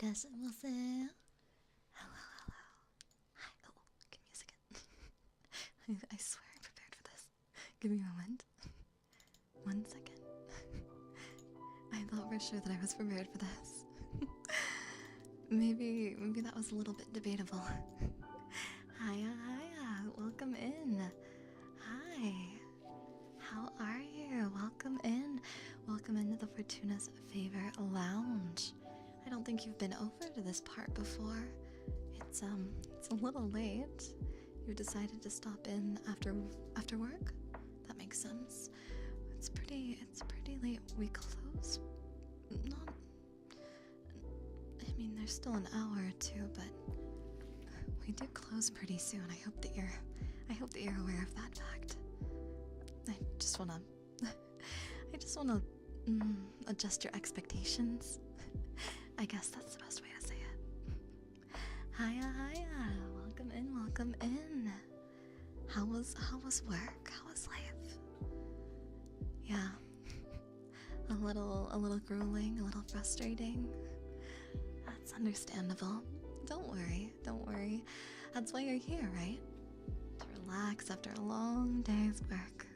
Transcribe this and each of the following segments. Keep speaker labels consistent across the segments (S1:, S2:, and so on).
S1: guess we'll say hello, hello. Hi. Oh, give me a second. I swear I prepared for this. Give me a moment. 1 second. I thought for sure that I was prepared for this. maybe that was a little bit debatable. Hiya, hiya. Welcome in. Hi. How are you? Welcome in. Welcome into the Fortuna's favorite lounge. I don't think you've been over to this part before. It's a little late. You decided to stop in after work? That makes sense. It's pretty late. We close. Not. I mean, there's still an hour or two, but we do close pretty soon. I hope that you're aware of that fact. I just wanna adjust your expectations. I guess that's the best way to say it. Hiya, hiya. Welcome in, welcome in. How was work? How was life? Yeah. A little grueling, a little frustrating. That's understandable. Don't worry. That's why you're here, right? To relax after a long day's work.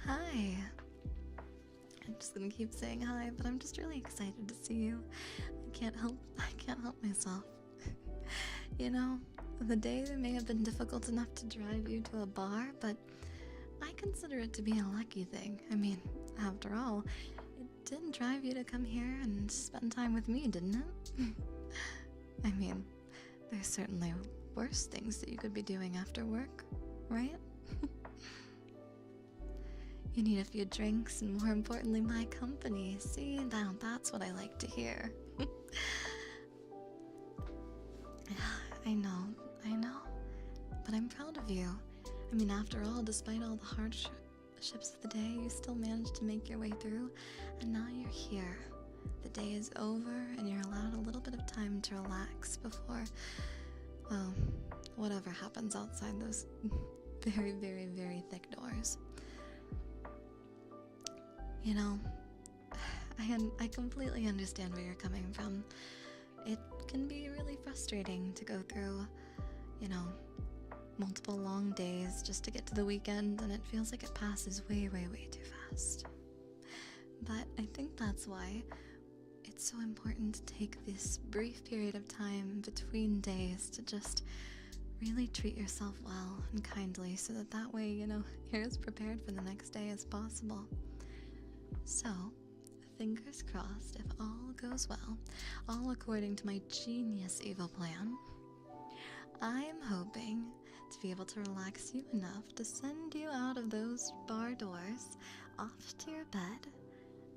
S1: Hi. I'm just gonna keep saying hi, but I'm just really excited to see you. I can't help myself. You know, the day may have been difficult enough to drive you to a bar, but I consider it to be a lucky thing. I mean, after all, it did drive you to come here and spend time with me, didn't it? I mean, there's certainly worse things that you could be doing after work, right? You need a few drinks and, more importantly, my company. See, now that's what I like to hear. I know, but I'm proud of you. I mean, after all, despite all the hardships of the day, you still managed to make your way through, and now you're here. The day is over, and you're allowed a little bit of time to relax before, well, whatever happens outside those very, very, very thick doors. You know, I completely understand where you're coming from. It can be really frustrating to go through, you know, multiple long days just to get to the weekend, and it feels like it passes way, way, way too fast. But I think that's why it's so important to take this brief period of time between days to just really treat yourself well and kindly, so that way, you know, you're as prepared for the next day as possible. So, fingers crossed, if all goes well, all according to my genius evil plan, I'm hoping to be able to relax you enough to send you out of those bar doors, off to your bed,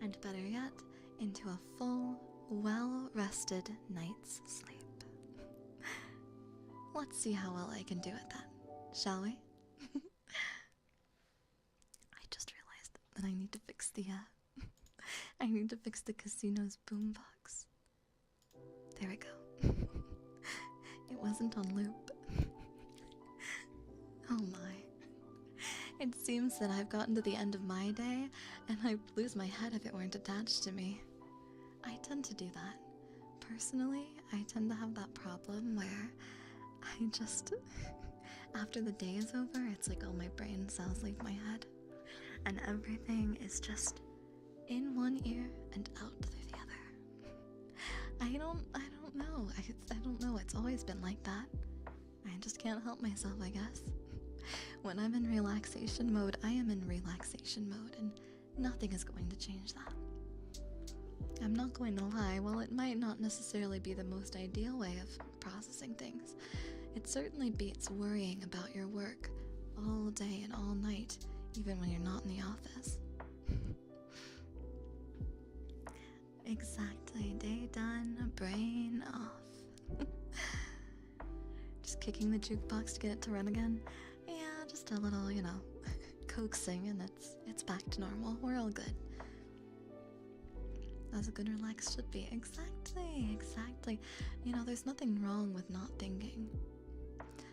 S1: and better yet, into a full, well-rested night's sleep. Let's see how well I can do at that, shall we? I just realized that I need to fix the casino's boombox. There we go. It wasn't on loop. Oh my. It seems that I've gotten to the end of my day, and I'd lose my head if it weren't attached to me. I tend to do that. Personally, I tend to have that problem where I just... after the day is over, it's like all my brain cells leave my head, and everything is just in one ear and out through the other. I don't know. I don't know. It's always been like that. I just can't help myself, I guess. When I'm in relaxation mode, I am in relaxation mode, and nothing is going to change that. I'm not going to lie, while it might not necessarily be the most ideal way of processing things, it certainly beats worrying about your work all day and all night, even when you're not in the office. Exactly. Day done, brain off. Just kicking the jukebox to get it to run again. Yeah, just a little, you know, coaxing, and it's back to normal. We're all good. As a good relax should be. Exactly. You know, there's nothing wrong with not thinking.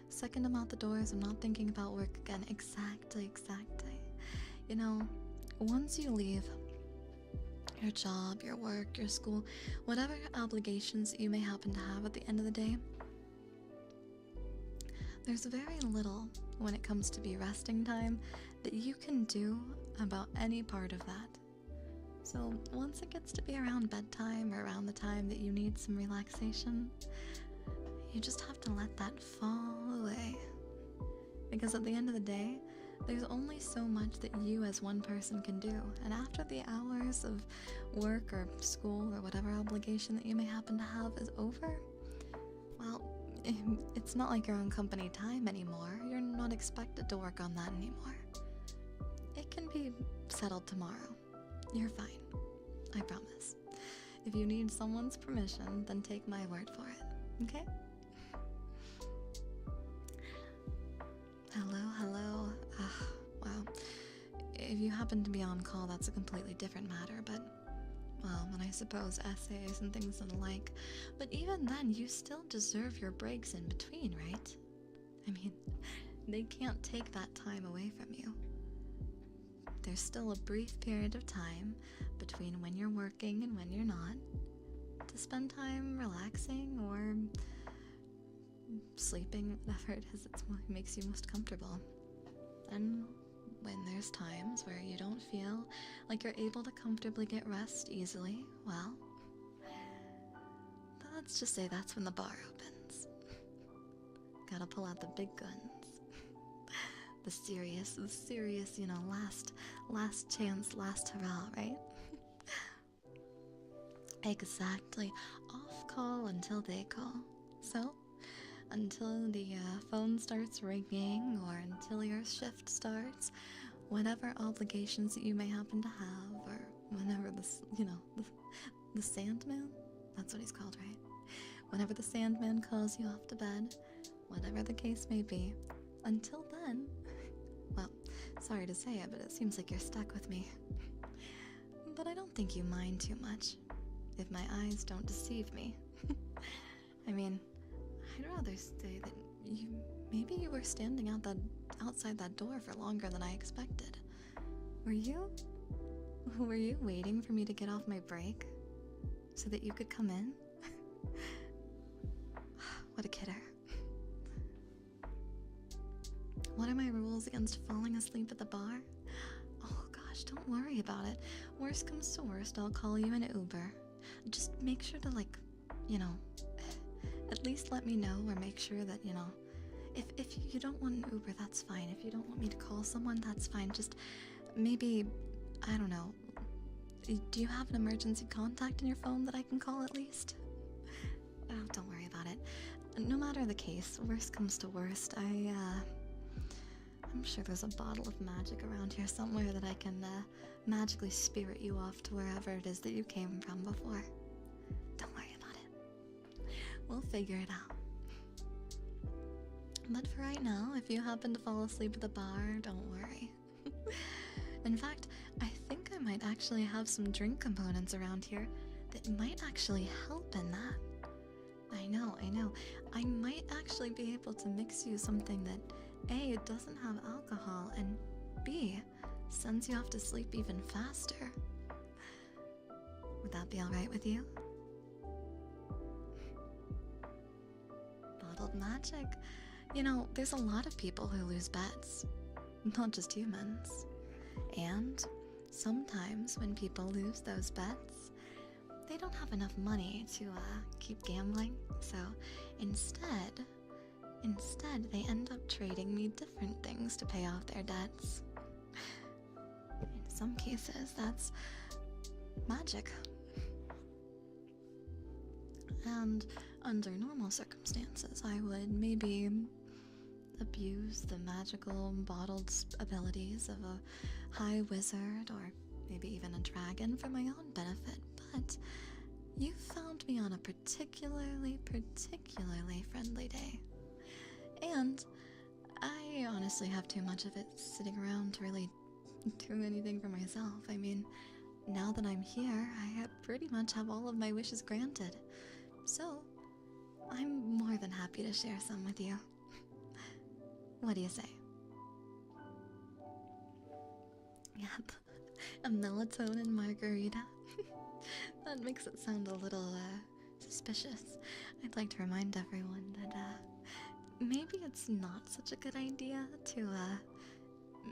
S1: Second I'm out the doors, I'm not thinking about work again. Exactly. You know, once you leave your job, your work, your school, whatever obligations that you may happen to have at the end of the day, there's very little when it comes to be resting time that you can do about any part of that. So once it gets to be around bedtime or around the time that you need some relaxation, you just have to let that fall away. Because at the end of the day, there's only so much that you as one person can do. And after the hours of work or school or whatever obligation that you may happen to have is over, well, it's not like you're on company time anymore. You're not expected to work on that anymore. It can be settled tomorrow. You're fine. I promise. If you need someone's permission, then take my word for it. Okay? Hello. Wow. If you happen to be on call, that's a completely different matter, but, well, and I suppose essays and things and the like. But even then, you still deserve your breaks in between, right? I mean, they can't take that time away from you. There's still a brief period of time between when you're working and when you're not to spend time relaxing or sleeping, whatever it is that makes you most comfortable. And when there's times where you don't feel like you're able to comfortably get rest easily, well, let's just say that's when the bar opens. Gotta pull out the big guns. The serious, last chance, last hurrah, right? Exactly. Off call until they call. So, until the phone starts ringing or until your shift starts, whatever obligations that you may happen to have, or whenever the Sandman, that's what he's called, right? Whenever the Sandman calls you off to bed, whatever the case may be, until then, well, sorry to say it, but it seems like you're stuck with me. But I don't think you mind too much, if my eyes don't deceive me. I mean, I'd rather say that maybe you were standing outside that door for longer than I expected. Were you? Were you waiting for me to get off my break so that you could come in? What a kidder. What are my rules against falling asleep at the bar? Oh gosh, don't worry about it. Worst comes to worst, I'll call you an Uber. Just make sure to, at least let me know, or make sure that, if you don't want an Uber, that's fine. If you don't want me to call someone, that's fine. Just maybe, I don't know, do you have an emergency contact in your phone that I can call at least? Oh, don't worry about it. No matter the case, worst comes to worst, I'm sure there's a bottle of magic around here somewhere that I can magically spirit you off to wherever it is that you came from before. Don't worry about it. We'll figure it out. But for right now, if you happen to fall asleep at the bar, don't worry. In fact, I think I might actually have some drink components around here that might actually help in that. I know. I might actually be able to mix you something that A, it doesn't have alcohol, and B, sends you off to sleep even faster. Would that be alright with you? Bottled magic. There's a lot of people who lose bets, not just humans. And sometimes when people lose those bets, they don't have enough money to keep gambling, so instead they end up trading me different things to pay off their debts. In some cases, that's magic. And under normal circumstances, I would maybe abuse the magical bottled abilities of a high wizard or maybe even a dragon for my own benefit, but you found me on a particularly friendly day. And I honestly have too much of it sitting around to really do anything for myself. I mean, now that I'm here, I pretty much have all of my wishes granted. So, I'm more than happy to share some with you. What do you say? Yep, a melatonin margarita. That makes it sound a little, suspicious. I'd like to remind everyone that, maybe it's not such a good idea to,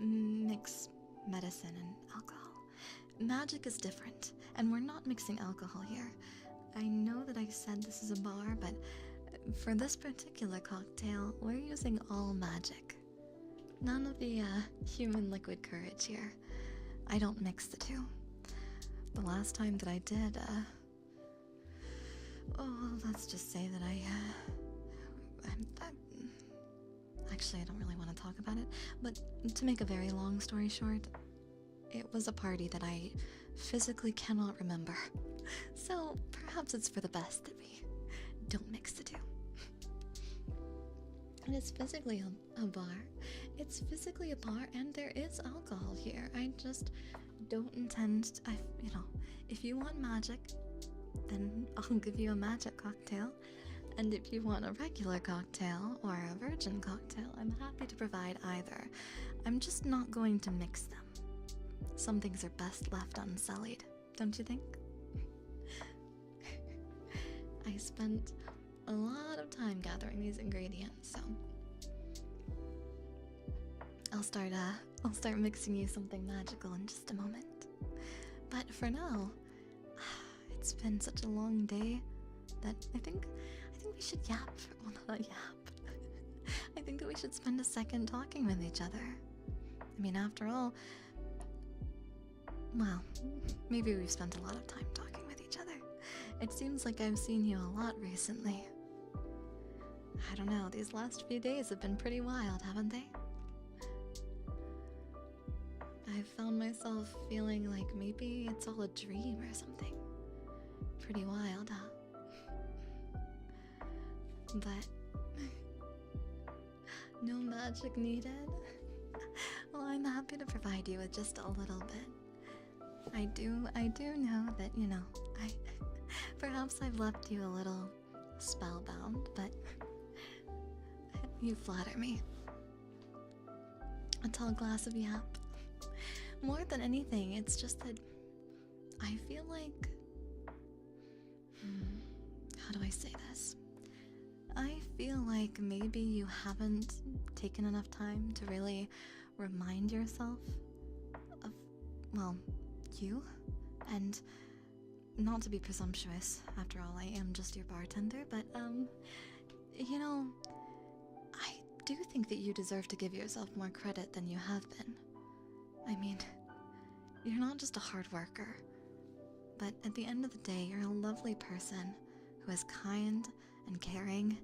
S1: mix medicine and alcohol. Magic is different, and we're not mixing alcohol here. I know that I said this is a bar, but for this particular cocktail, we're using all magic. None of the, human liquid courage here. I don't mix the two. The last time that I did, let's just say that actually, I don't really want to talk about it, but to make a very long story short, it was a party that I physically cannot remember. So perhaps it's for the best that we don't mix the two. And it's physically a bar. It's physically a bar, and there is alcohol here. I just don't intend to, if you want magic, then I'll give you a magic cocktail. And if you want a regular cocktail or a virgin cocktail, I'm happy to provide either. I'm just not going to mix them. Some things are best left unsullied, don't you think? I spent a lot of time gathering these ingredients, so I'll start mixing you something magical in just a moment. But for now, it's been such a long day that I think we should yap. Not yap. I think that we should spend a second talking with each other. I mean, after all, well, maybe we've spent a lot of time talking with each other. It seems like I've seen you a lot recently. I don't know, these last few days have been pretty wild, haven't they? I've found myself feeling like maybe it's all a dream or something. Pretty wild, huh? But no magic needed? Well, I'm happy to provide you with just a little bit. I do know that, perhaps I've left you a little spellbound, but you flatter me. A tall glass of yap. More than anything, it's just that I feel like... how do I say this? I feel like maybe you haven't taken enough time to really remind yourself of, well, you. And not to be presumptuous, after all, I am just your bartender, but, I do think that you deserve to give yourself more credit than you have been. I mean, you're not just a hard worker, but at the end of the day, you're a lovely person who is kind and caring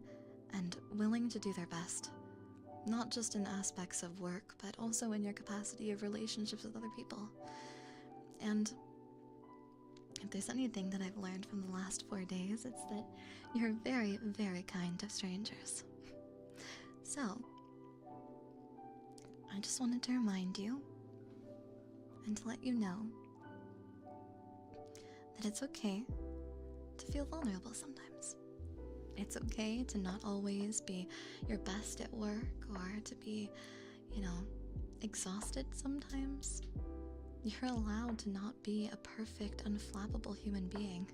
S1: and willing to do their best, not just in aspects of work, but also in your capacity of relationships with other people. And if there's anything that I've learned from the last 4 days, it's that you're very, very kind to strangers. So, I just wanted to remind you and to let you know that it's okay to feel vulnerable sometimes. It's okay to not always be your best at work or to be, exhausted sometimes. You're allowed to not be a perfect, unflappable human being.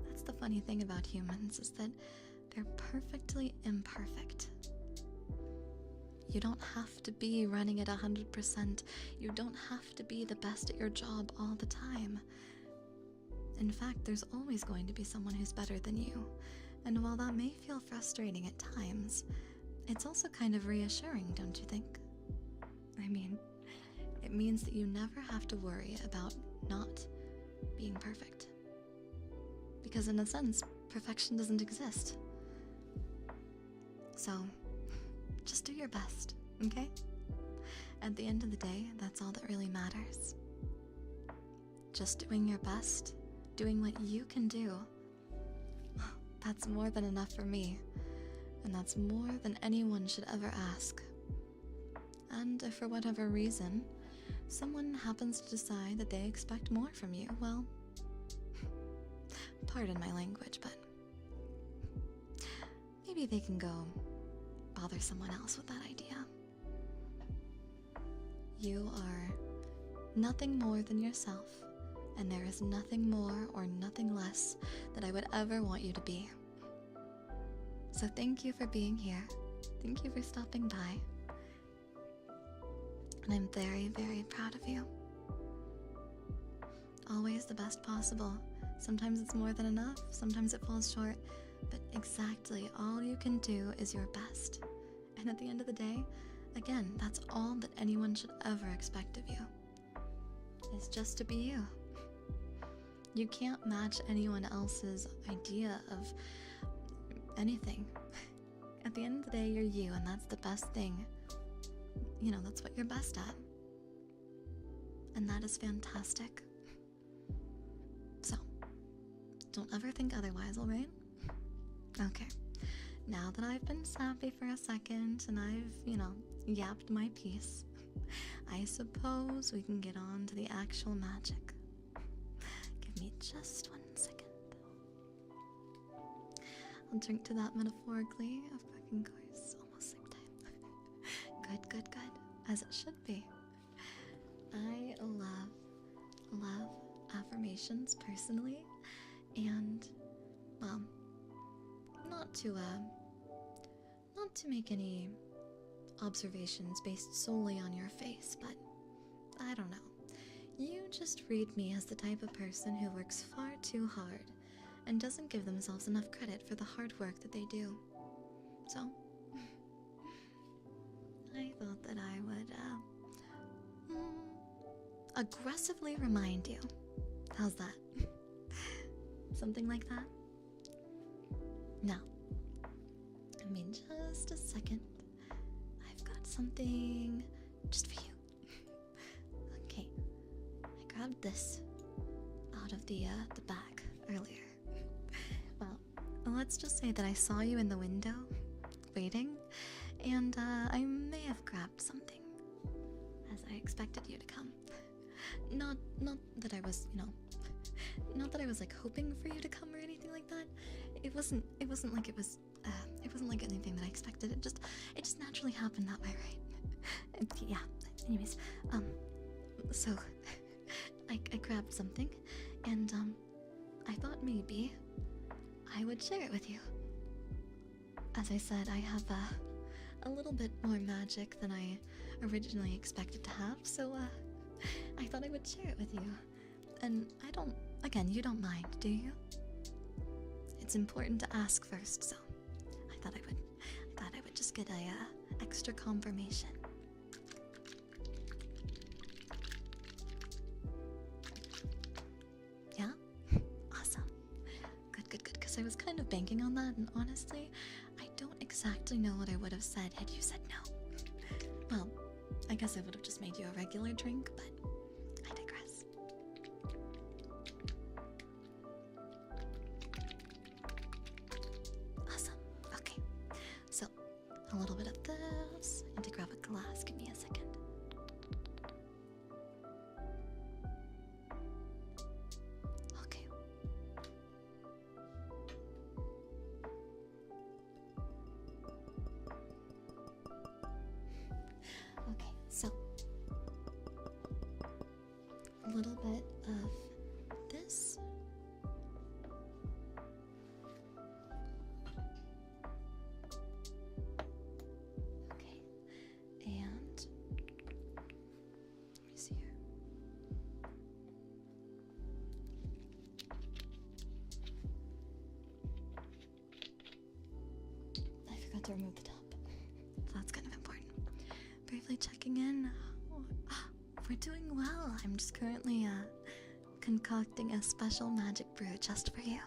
S1: That's the funny thing about humans, is that they're perfectly imperfect. You don't have to be running at 100%. You don't have to be the best at your job all the time. In fact, there's always going to be someone who's better than you. And while that may feel frustrating at times, it's also kind of reassuring, don't you think? I mean, it means that you never have to worry about not being perfect. Because in a sense, perfection doesn't exist. So, just do your best, okay? At the end of the day, that's all that really matters. Just doing your best, doing what you can do. That's more than enough for me, and that's more than anyone should ever ask. And if for whatever reason, someone happens to decide that they expect more from you, well, pardon my language, but maybe they can go bother someone else with that idea. You are nothing more than yourself, and there is nothing more or nothing less that I would ever want you to be. So thank you for being here. Thank you for stopping by. And I'm very, very proud of you. Always the best possible. Sometimes it's more than enough, sometimes it falls short, but exactly all you can do is your best. And at the end of the day, again, that's all that anyone should ever expect of you. Is just to be you. You can't match anyone else's idea of anything. At the end of the day, you're you, and that's the best thing. You know, that's what you're best at. And that is fantastic. So, don't ever think otherwise, alright? Okay. Now that I've been sappy for a second and I've, yapped my piece, I suppose we can get on to the actual magic. Give me just 1 second. I'll drink to that metaphorically, of course. Almost sleep time. Good. As it should be. I love affirmations personally, and, well, not to make any observations based solely on your face, but I don't know. You just read me as the type of person who works far too hard and doesn't give themselves enough credit for the hard work that they do. So, I thought that I would, aggressively remind you. How's that? Something like that? Now, I mean, just a second. I've got something just for you. Okay, I grabbed this out of the bag earlier. Well, let's just say that I saw you in the window, waiting, and I may have grabbed something, as I expected you to come. Not that I was, not that I was like hoping for you to come or anything like that. It wasn't like it wasn't like anything that I expected. It just naturally happened that way, right? Yeah. Anyways, so I grabbed something, and I thought maybe I would share it with you. As I said, I have a little bit more magic than I originally expected to have, so I thought I would share it with you. And you don't mind, do you? It's important to ask first, so I thought I would just get a extra confirmation. Yeah? Awesome. Good, because I was kind of banking on that, and honestly, I don't exactly know what I would have said had you said no. Well, I guess I would have just made you a regular drink, but I digress. Awesome. Okay. So, a little bit of this. I need to grab a glass. Give me a second. Okay. Okay, so a little bit of this. Okay, and let me see here. I forgot to remove the top, so that's kind of important. Briefly checking in. We're doing well. I'm just currently concocting a special magic brew just for you.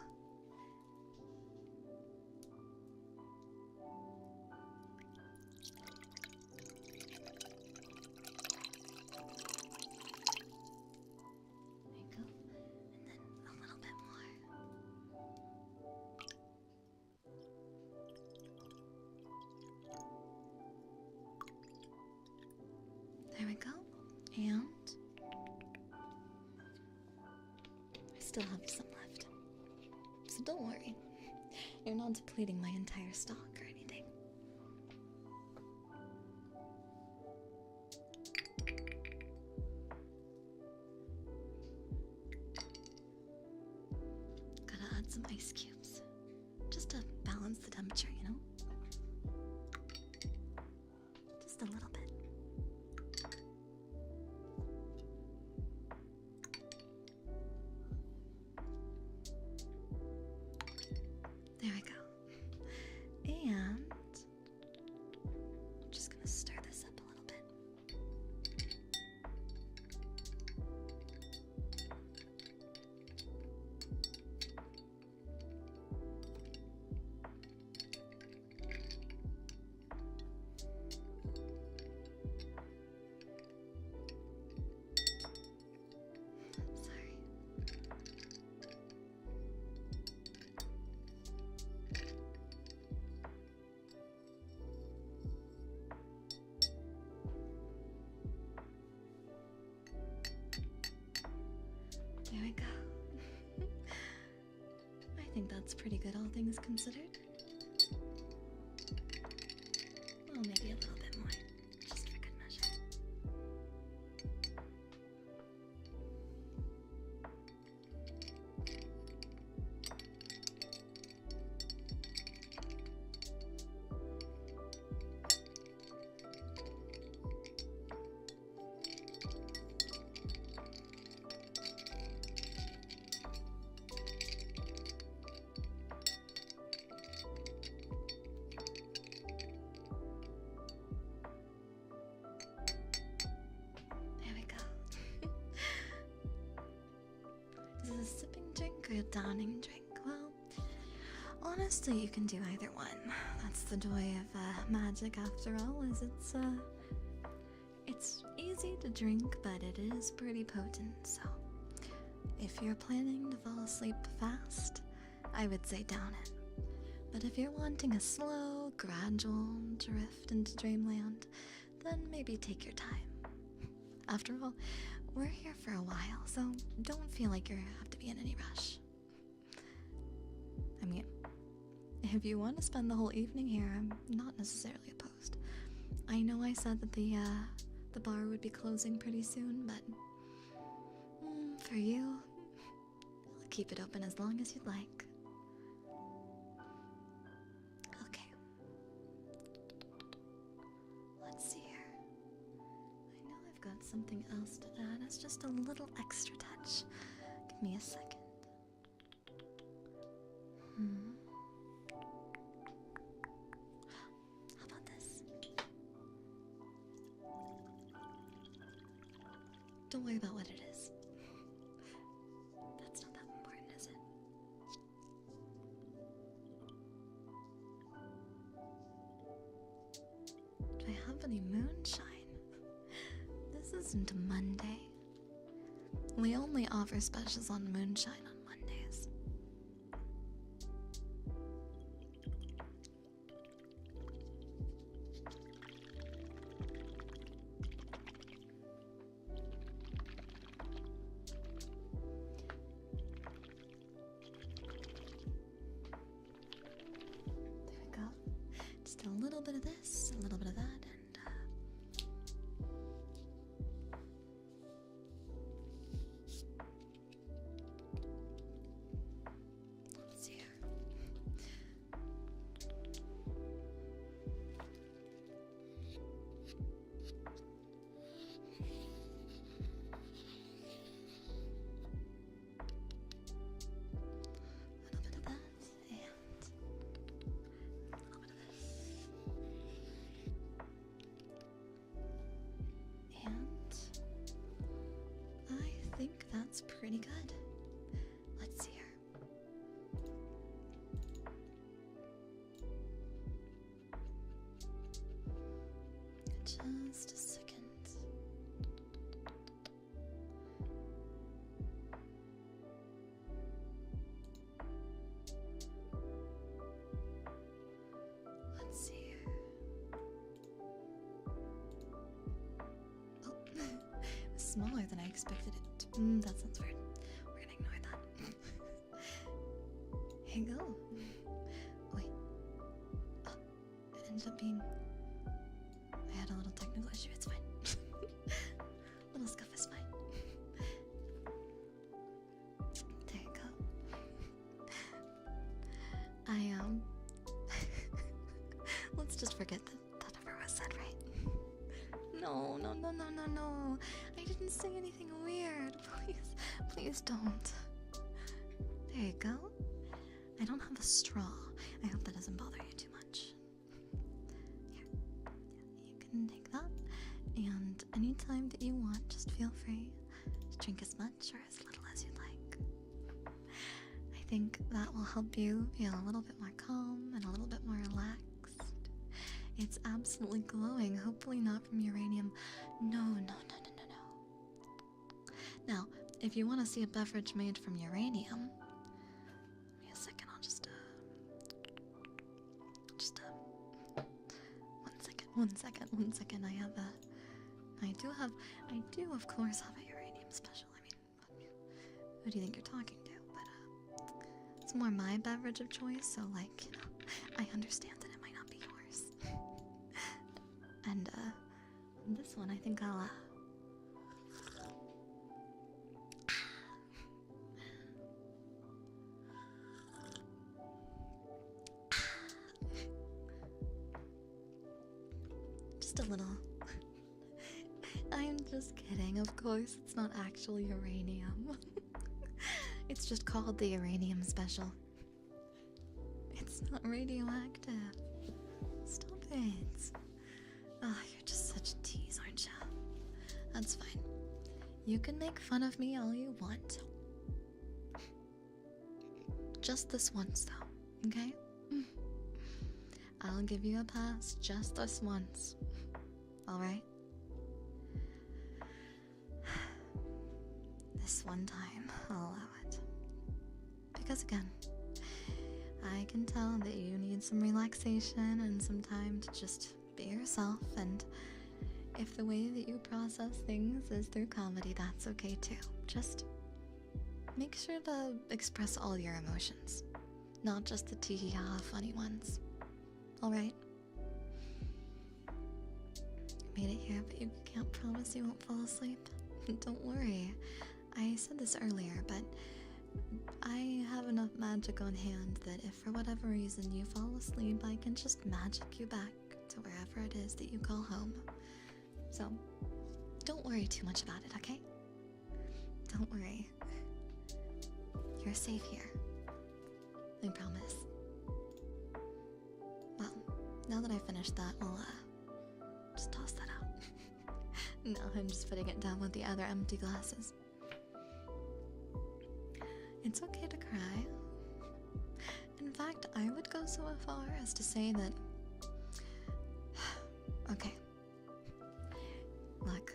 S1: There you go. And then a little bit more. There we go. And I still have some left. So don't worry. You're not depleting my entire stock or anything. some ice cubes. Just to balance the temperature, you know? Just a little bit. There we go. And I'm just gonna stir this up a little bit. Sorry. There we go. I think that's pretty good, all things considered. Well, maybe a little bit more, just for good measure. There we go. Is it a sipping drink or a downing drink? Well, honestly, you can do either one. That's the joy of magic, after all. It's easy to drink, but it is pretty potent. So, if you're planning to fall asleep fast, I would say down it. But if you're wanting a slow, gradual drift into dreamland, then maybe take your time. After all, we're here for a while, so don't feel like you have to be in any rush. I mean, if you want to spend the whole evening here, I'm not necessarily opposed. I know I said that the bar would be closing pretty soon, but for you, I'll keep it open as long as you'd like. Okay. Let's see here. I know I've got something else to add. It's just a little extra touch. Give me a second. How about this? Don't worry about what it is. That's not that important, is it? Do I have any moonshine? This isn't Monday. We only offer specials on moonshine on Mondays. There we go. Just a little bit of this, a little bit of that, and let's see here. A little bit of that, and a little bit of this. And I think that's pretty good. Let's see here. Just a second. Let's see here. Oh, it was smaller than I expected it. That sounds weird. We're gonna ignore that. Here you go. Wait. Oh, it ended up being. I had a little technical issue. It's fine. Little scuff is fine. There you go. just forget that ever was said, right? No. I didn't say anything weird. Please don't. There you go. I don't have a straw. I hope that doesn't bother you too much. Here. You can take that. And anytime that you want, just feel free to drink as much or as little as you'd like. I think that will help you feel a little bit more calm and a little bit more relaxed. It's absolutely glowing, hopefully not from uranium. No. Now, if you want to see a beverage made from uranium, give me a second, I'll just one second, I do of course have a uranium special. I mean, who do you think you're talking to? But, it's more my beverage of choice, so like, you know, I understand that it might not be yours. And, this one I think I'll, just a little. I'm just kidding, of course, it's not actually uranium. It's just called the uranium special. It's not radioactive. Stop it. Oh, you're just such a tease, aren't you? That's fine. You can make fun of me all you want. Just this once, though, okay? I'll give you a pass just this once. Alright? This one time, I'll allow it. Because again, I can tell that you need some relaxation and some time to just be yourself, and if the way that you process things is through comedy, that's okay too. Just make sure to express all your emotions, not just the tee-hee-ha funny ones. Alright? Made it here, but you can't promise you won't fall asleep. Don't worry. I said this earlier, but I have enough magic on hand that if for whatever reason you fall asleep, I can just magic you back to wherever it is that you call home. So, don't worry too much about it, okay? Don't worry. You're safe here. I promise. Well, now that I finished that, we'll, just toss that out. No, I'm just putting it down with the other empty glasses. It's okay to cry. In fact, I would go so far as to say that... Okay. Look,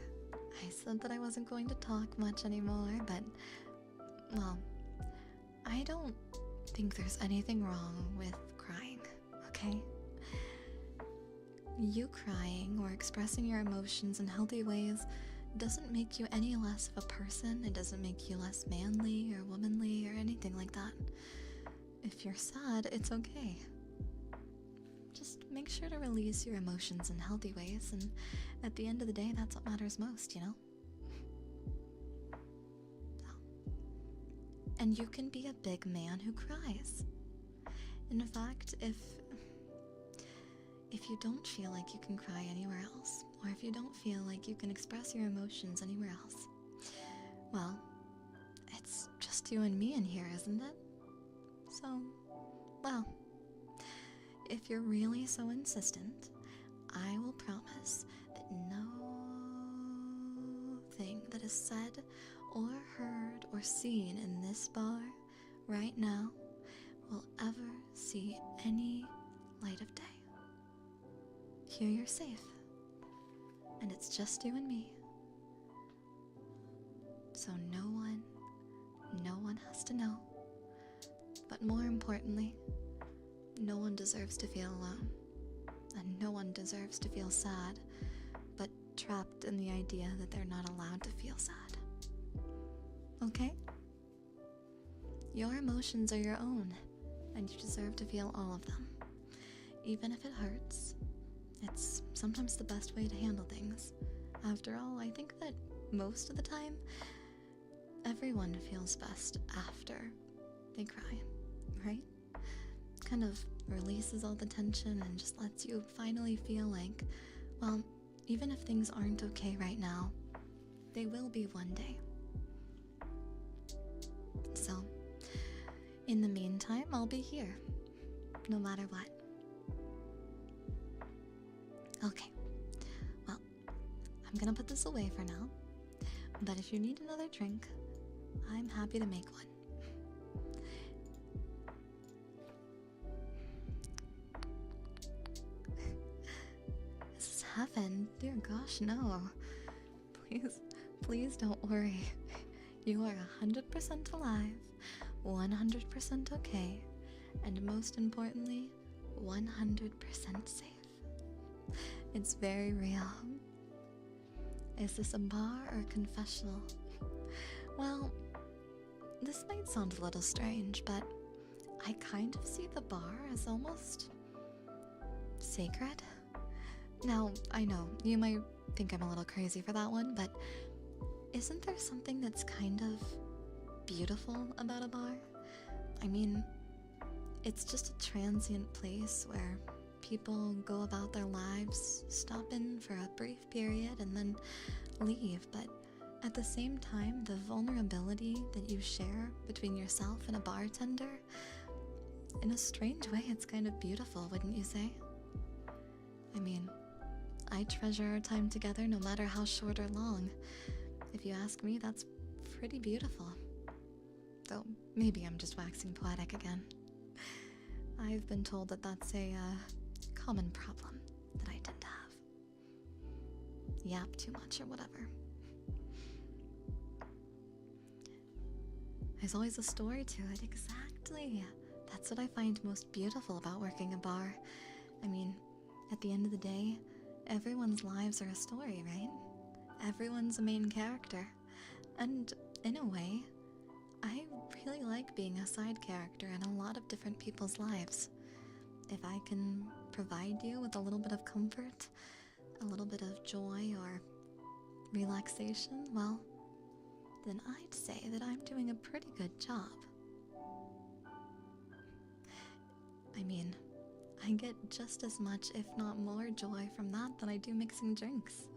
S1: I said that I wasn't going to talk much anymore, but... Well, I don't think there's anything wrong with crying, okay? You crying or expressing your emotions in healthy ways doesn't make you any less of a person. It doesn't make you less manly or womanly or anything like that. If you're sad, it's okay. Just make sure to release your emotions in healthy ways, and at the end of the day, that's what matters most, you know? So. And you can be a big man who cries. In fact, if you don't feel like you can cry anywhere else, or if you don't feel like you can express your emotions anywhere else, well, it's just you and me in here, isn't it? So, well, if you're really so insistent, I will promise that nothing that is said or heard or seen in this bar right now will ever see any light of day. Here you're safe, and it's just you and me. So no one has to know. But more importantly, no one deserves to feel alone, and no one deserves to feel sad, but trapped in the idea that they're not allowed to feel sad. Okay? Your emotions are your own, and you deserve to feel all of them. Even if it hurts, it's sometimes the best way to handle things. After all, I think that most of the time, everyone feels best after they cry, right? Kind of releases all the tension and just lets you finally feel like, well, even if things aren't okay right now, they will be one day. So, in the meantime, I'll be here, no matter what. Okay, well, I'm gonna put this away for now, but if you need another drink, I'm happy to make one. This is heaven. Dear gosh, no. Please don't worry. You are 100% alive, 100% okay, and most importantly, 100% safe. It's very real. Is this a bar or a confessional? Well, this might sound a little strange, but I kind of see the bar as almost sacred. Now, I know, you might think I'm a little crazy for that one, but isn't there something that's kind of beautiful about a bar? I mean, it's just a transient place where people go about their lives, stop in for a brief period, and then leave, but at the same time, the vulnerability that you share between yourself and a bartender, in a strange way, it's kind of beautiful, wouldn't you say? I mean, I treasure our time together no matter how short or long. If you ask me, that's pretty beautiful. Though, maybe I'm just waxing poetic again. I've been told that that's a common problem that I tend to have. Yap too much or whatever. There's always a story to it, exactly. That's what I find most beautiful about working a bar. I mean, at the end of the day, everyone's lives are a story, right? Everyone's a main character. And in a way, I really like being a side character in a lot of different people's lives. If I can provide you with a little bit of comfort, a little bit of joy or relaxation, well, then I'd say that I'm doing a pretty good job. I mean, I get just as much, if not more, joy from that than I do mixing drinks.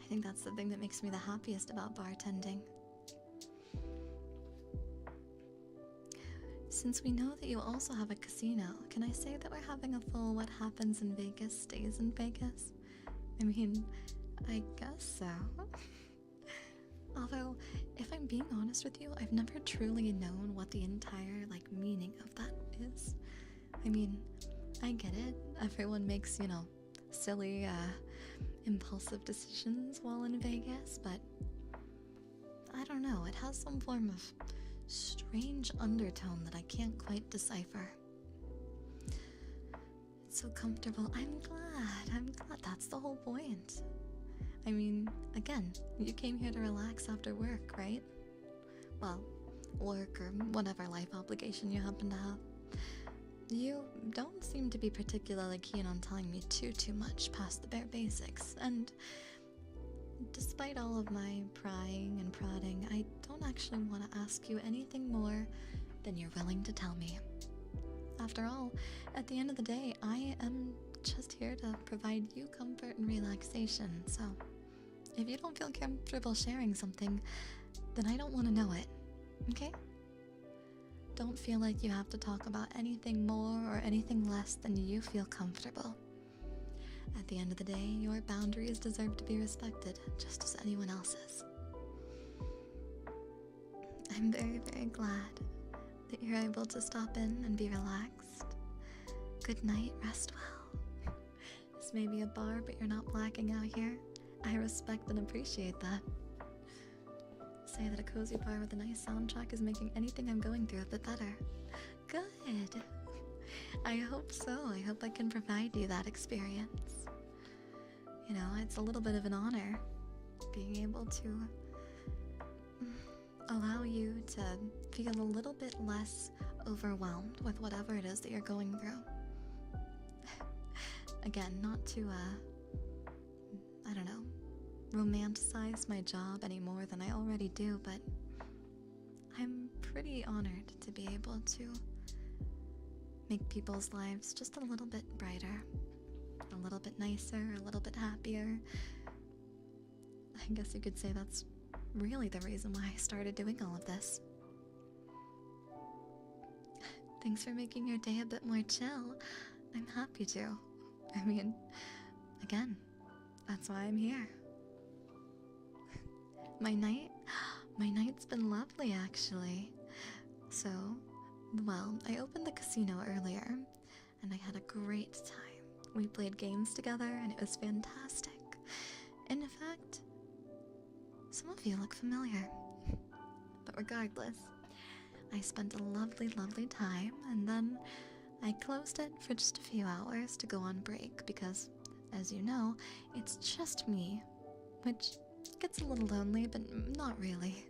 S1: I think that's the thing that makes me the happiest about bartending. Since we know that you also have a casino, can I say that we're having a full what happens in Vegas stays in Vegas? I mean, I guess so. Although, if I'm being honest with you, I've never truly known what the entire, meaning of that is. I mean, I get it. Everyone makes, silly, impulsive decisions while in Vegas, but I don't know. It has some form of strange undertone that I can't quite decipher. It's so comfortable. I'm glad. That's the whole point. I mean, again, you came here to relax after work, right? Well, work or whatever life obligation you happen to have. You don't seem to be particularly keen on telling me too much past the bare basics, and despite all of my prying and prodding, I don't actually want to ask you anything more than you're willing to tell me. After all, at the end of the day, I am just here to provide you comfort and relaxation, so if you don't feel comfortable sharing something, then I don't want to know it, okay? Don't feel like you have to talk about anything more or anything less than you feel comfortable. At the end of the day, your boundaries deserve to be respected, just as anyone else's. I'm very, very glad that you're able to stop in and be relaxed. Good night, rest well. This may be a bar, but you're not blacking out here. I respect and appreciate that. Say that a cozy bar with a nice soundtrack is making anything I'm going through a bit better. Good. I hope so. I hope I can provide you that experience. It's a little bit of an honor being able to allow you to feel a little bit less overwhelmed with whatever it is that you're going through. Again, not to, romanticize my job any more than I already do, but I'm pretty honored to be able to make people's lives just a little bit brighter, a little bit nicer, a little bit happier. I guess you could say that's really the reason why I started doing all of this. Thanks for making your day a bit more chill. I'm happy to. I mean, again, that's why I'm here. My night's been lovely, actually. So, well, I opened the casino earlier, and I had a great time. We played games together, and it was fantastic. And in fact, some of you look familiar. But regardless, I spent a lovely, lovely time, and then I closed it for just a few hours to go on break because, as you know, it's just me, which gets a little lonely, but not really.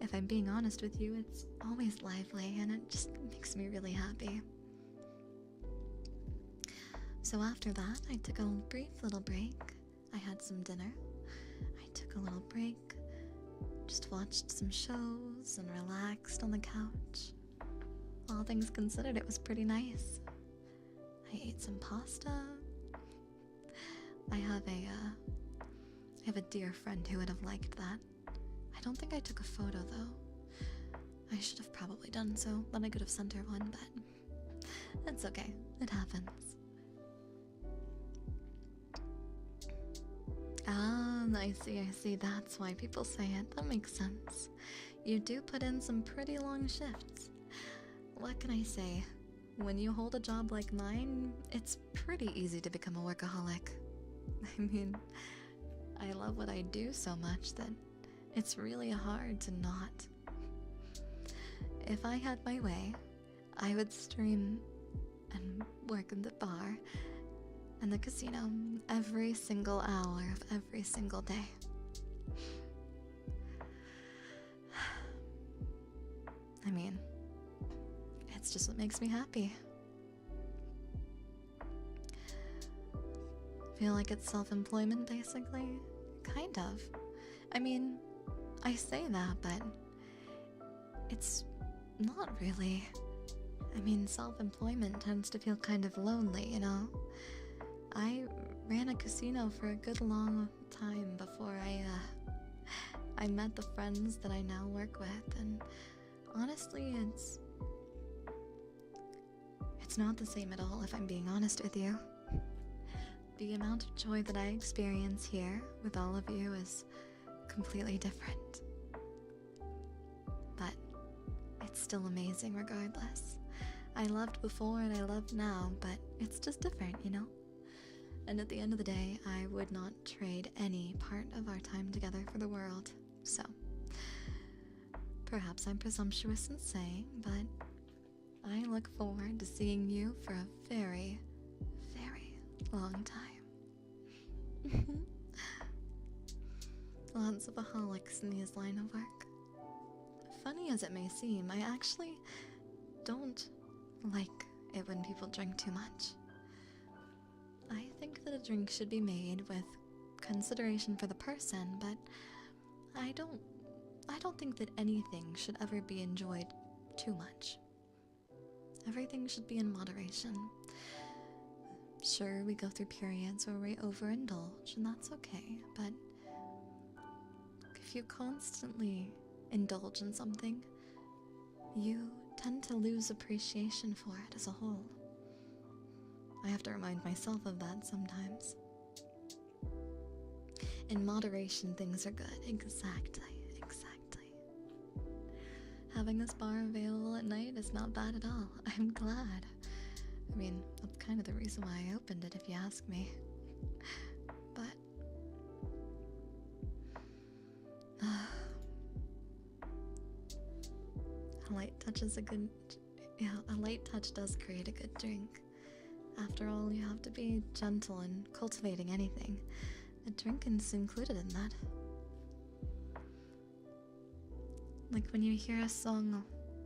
S1: If I'm being honest with you, it's always lively, and it just makes me really happy. So after that, I took a brief little break. I had some dinner. I took a little break, just watched some shows and relaxed on the couch. All things considered, it was pretty nice. I ate some pasta. I have a dear friend who would have liked that. I don't think I took a photo though. I should have probably done so, then I could have sent her one, but it's okay. It happens. Ah, I see. That's why people say it. That makes sense. You do put in some pretty long shifts. What can I say? When you hold a job like mine, it's pretty easy to become a workaholic. I mean, I love what I do so much that it's really hard to not. If I had my way, I would stream and work in the bar and the casino every single hour of every single day. I mean, it's just what makes me happy. Feel like it's self-employment, basically? Kind of. I mean, I say that, but it's not really. I mean, self-employment tends to feel kind of lonely, you know? I ran a casino for a good long time before I met the friends that I now work with, and honestly, it's not the same at all, if I'm being honest with you. The amount of joy that I experience here with all of you is completely different. But it's still amazing regardless. I loved before and I love now, but it's just different, you know? And at the end of the day, I would not trade any part of our time together for the world. So, perhaps I'm presumptuous in saying, but I look forward to seeing you for a very, very long time. Lots of aholics in this line of work. Funny as it may seem, I actually don't like it when people drink too much. I think that a drink should be made with consideration for the person, but I don't think that anything should ever be enjoyed too much. Everything should be in moderation. Sure, we go through periods where we overindulge, and that's okay, but if you constantly indulge in something, you tend to lose appreciation for it as a whole. I have to remind myself of that sometimes. In moderation, things are good. Exactly. Having this bar available at night is not bad at all. I'm glad. I mean, that's kind of the reason why I opened it, if you ask me. But a light touch is a light touch does create a good drink. After all, you have to be gentle in cultivating anything. A drink is included in that. Like when you hear a song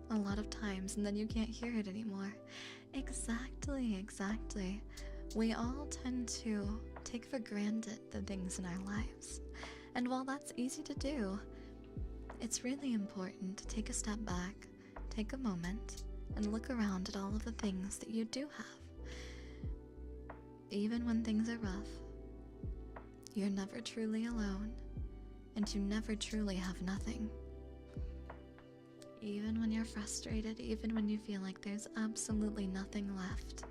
S1: a lot of times and then you can't hear it anymore. Exactly. We all tend to take for granted the things in our lives. And while that's easy to do, it's really important to take a step back, take a moment, and look around at all of the things that you do have. Even when things are rough, you're never truly alone, and you never truly have nothing. Even when you're frustrated, even when you feel like there's absolutely nothing left,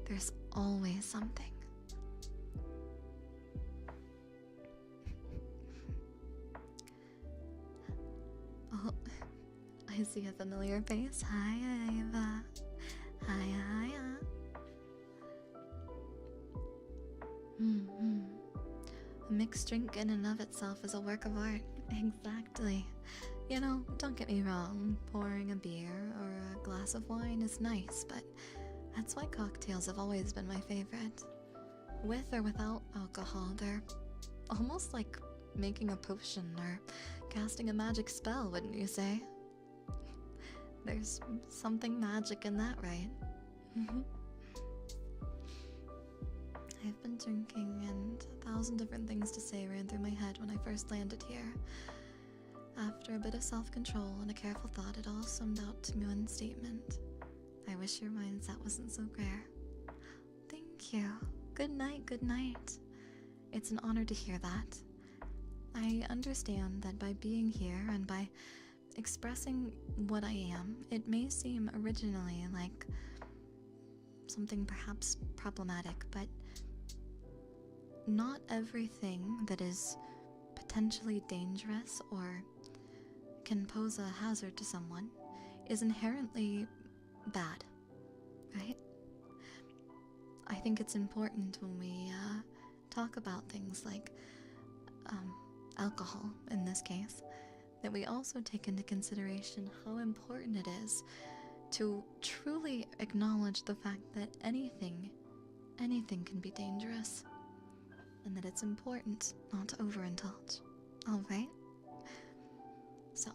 S1: there's always something. Oh, I see a familiar face. Hi, Ava. Hiya. A mixed drink in and of itself is a work of art. Exactly. You know, don't get me wrong, pouring a beer or a glass of wine is nice, but that's why cocktails have always been my favorite. With or without alcohol, they're almost like making a potion or casting a magic spell, wouldn't you say? There's something magic in that, right? I've been drinking, and 1,000 different things to say ran through my head when I first landed here. After a bit of self-control and a careful thought, it all summed out to one statement. I wish your mindset wasn't so rare. Thank you. Good night, good night. It's an honor to hear that. I understand that by being here and by expressing what I am, it may seem originally like something perhaps problematic, but not everything that is potentially dangerous or can pose a hazard to someone is inherently bad, right? I think it's important when we talk about things like alcohol, in this case, that we also take into consideration how important it is to truly acknowledge the fact that anything can be dangerous, and that it's important not to overindulge. Alright? So,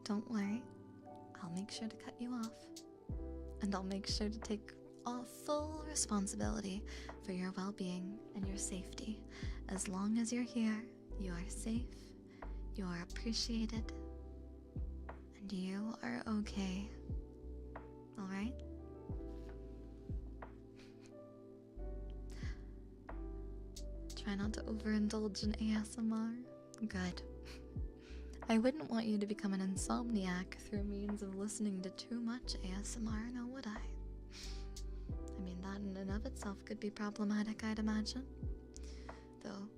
S1: don't worry, I'll make sure to cut you off, and I'll make sure to take full responsibility for your well-being and your safety. As long as you're here, you are safe, you are appreciated, and you are okay. Alright? Try not to overindulge in ASMR. Good. I wouldn't want you to become an insomniac through means of listening to too much ASMR, now would I? I mean, that in and of itself could be problematic, I'd imagine. Though,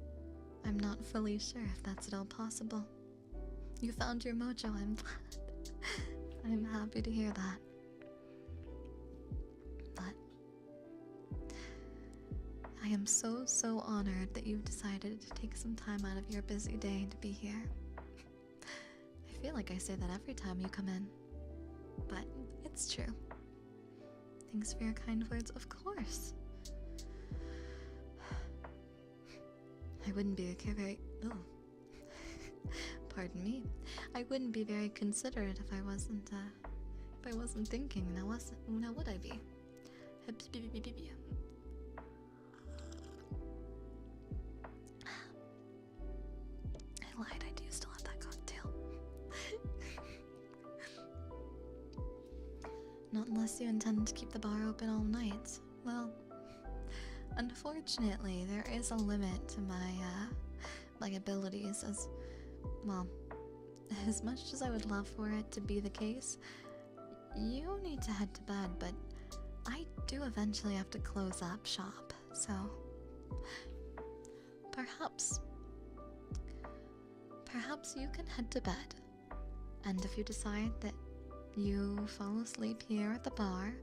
S1: I'm not fully sure if that's at all possible. You found your mojo, I'm glad. I'm happy to hear that. But I am so honored that you've decided to take some time out of your busy day to be here. I feel like I say that every time you come in, but it's true. Thanks for your kind words, of course. I wouldn't be pardon me. I wouldn't be very considerate if I wasn't thinking. Now would I be? I lied, I do still have that cocktail. Not unless you intend to keep the bar open all night. Well, unfortunately, there is a limit to my abilities, as much as I would love for it to be the case. You need to head to bed, but I do eventually have to close up shop, so perhaps you can head to bed, and if you decide that you fall asleep here at the bar,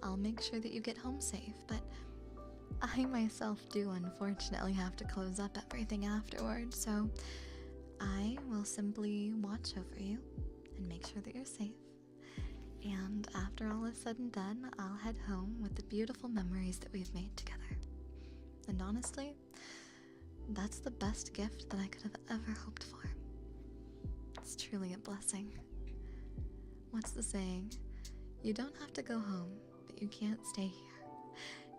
S1: I'll make sure that you get home safe, but I myself do unfortunately have to close up everything afterwards, so I will simply watch over you and make sure that you're safe. And after all is said and done, I'll head home with the beautiful memories that we've made together. And honestly, that's the best gift that I could have ever hoped for. It's truly a blessing. What's the saying? You don't have to go home, but you can't stay here.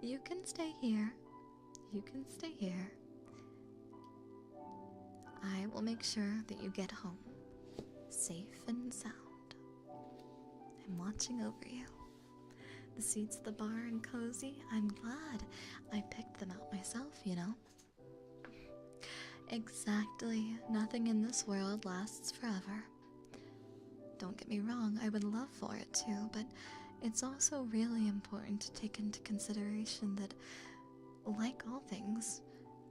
S1: You can stay here. You can stay here. I will make sure that you get home safe and sound. I'm watching over you. The seats at the bar are cozy. I'm glad I picked them out myself, you know? Exactly. Nothing in this world lasts forever. Don't get me wrong, I would love for it too, but it's also really important to take into consideration that, like all things,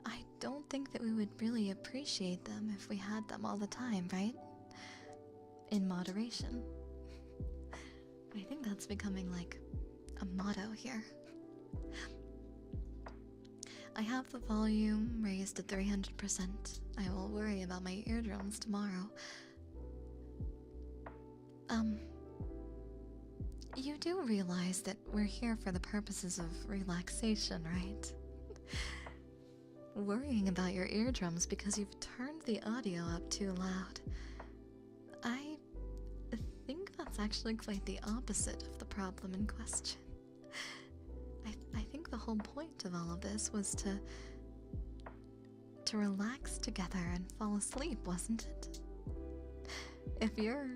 S1: I don't think that we would really appreciate them if we had them all the time, right? In moderation. I think that's becoming like a motto here. I have the volume raised to 300%. I will worry about my eardrums tomorrow. You do realize that we're here for the purposes of relaxation, right? Worrying about your eardrums because you've turned the audio up too loud. I think that's actually quite the opposite of the problem in question. I think the whole point of all of this was to relax together and fall asleep, wasn't it? If you're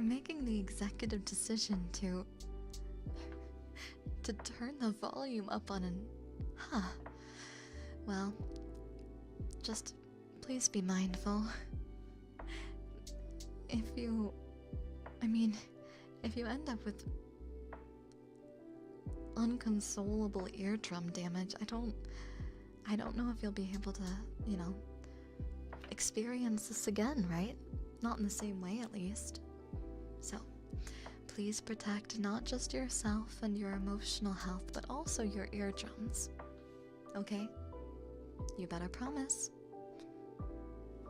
S1: making the executive decision to turn the volume up on well, just please be mindful. If you end up with unconsolable eardrum damage, I don't know if you'll be able to, experience this again, right? Not in the same way, at least. So, please protect not just yourself and your emotional health, but also your eardrums. Okay? You better promise.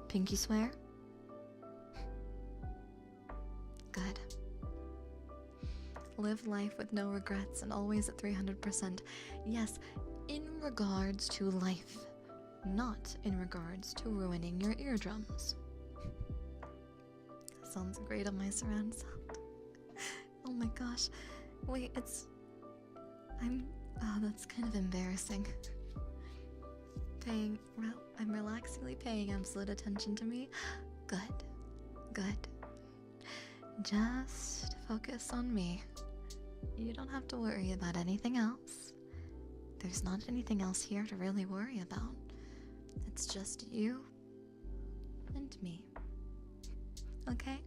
S1: Pinky swear? Good. Live life with no regrets and always at 300%. Yes, in regards to life, not in regards to ruining your eardrums. Sounds great on my surround sound. Oh my gosh. Wait, that's kind of embarrassing. I'm relaxingly paying absolute attention to me. Good. Just focus on me. You don't have to worry about anything else. There's not anything else here to really worry about. It's just you and me. Okay?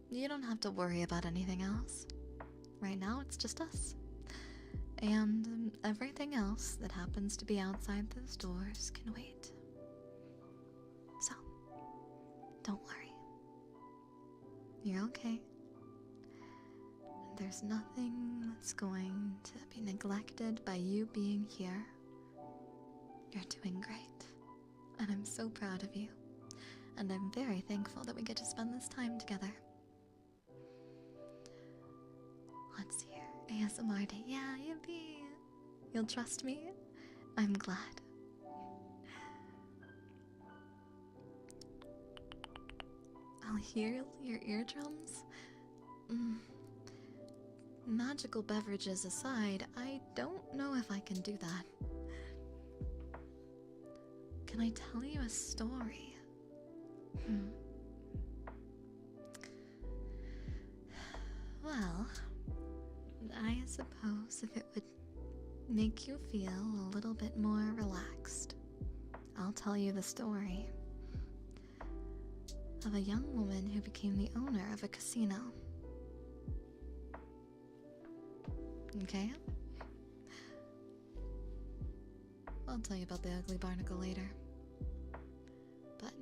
S1: You don't have to worry about anything else. Right now, it's just us. And everything else that happens to be outside those doors can wait. So, don't worry. You're okay. There's nothing that's going to be neglected by you being here. You're doing great. And I'm so proud of you. And I'm very thankful that we get to spend this time together. Let's hear ASMR Day. Yeah, yippee. You'll trust me? I'm glad. I'll hear your eardrums. Magical beverages aside, I don't know if I can do that. Can I tell you a story? Well, I suppose if it would make you feel a little bit more relaxed, I'll tell you the story of a young woman who became the owner of a casino. Okay? I'll tell you about the ugly barnacle later. But,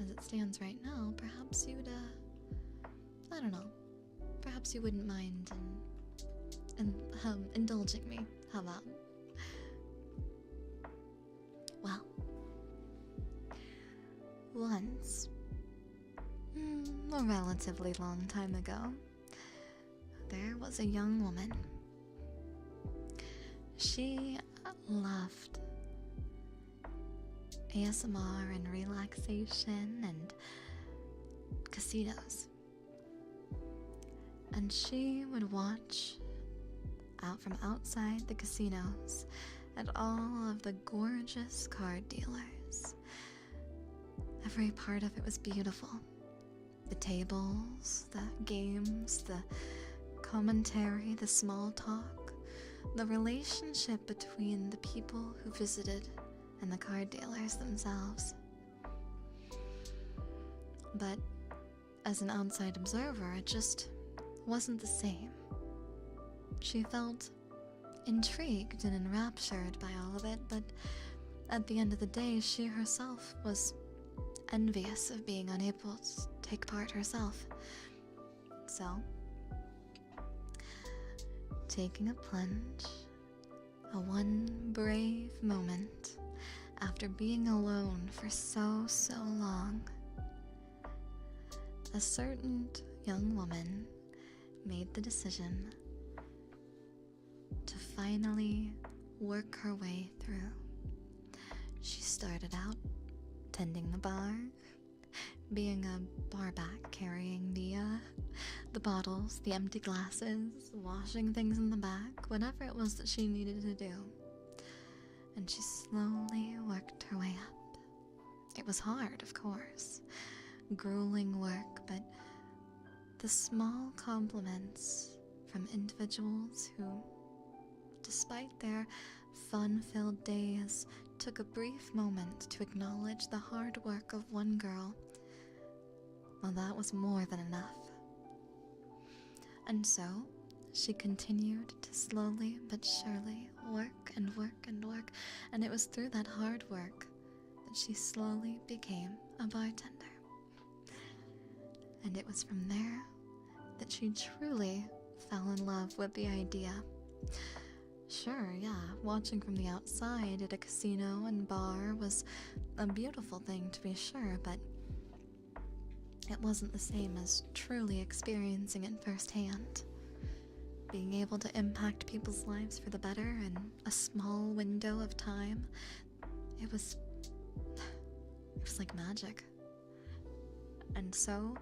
S1: as it stands right now, perhaps you'd, I don't know, perhaps you wouldn't mind indulging me. How about? Well, once, a relatively long time ago, there was a young woman. She loved ASMR and relaxation and casinos. And she would watch out from outside the casinos at all of the gorgeous card dealers. Every part of it was beautiful. The tables, the games, the commentary, the small talk, the relationship between the people who visited and the card dealers themselves. But as an outside observer, it just wasn't the same. She felt intrigued and enraptured by all of it, but at the end of the day, she herself was envious of being unable to take part herself. So, taking a plunge, a one brave moment after being alone for so long, a certain young woman made the decision to finally work her way through. She started out tending the bar, being a barback, carrying the bottles, the empty glasses, washing things in the back, whatever it was that she needed to do. And she slowly worked her way up. It was hard, of course, grueling work, but the small compliments from individuals who, despite their fun-filled days, took a brief moment to acknowledge the hard work of one girl, well, that was more than enough. And so, she continued to slowly but surely work and work and work, and it was through that hard work that she slowly became a bartender. And it was from there that she truly fell in love with the idea. Sure, yeah, watching from the outside at a casino and bar was a beautiful thing to be sure, but it wasn't the same as truly experiencing it firsthand. Being able to impact people's lives for the better in a small window of time, it was like magic. And so,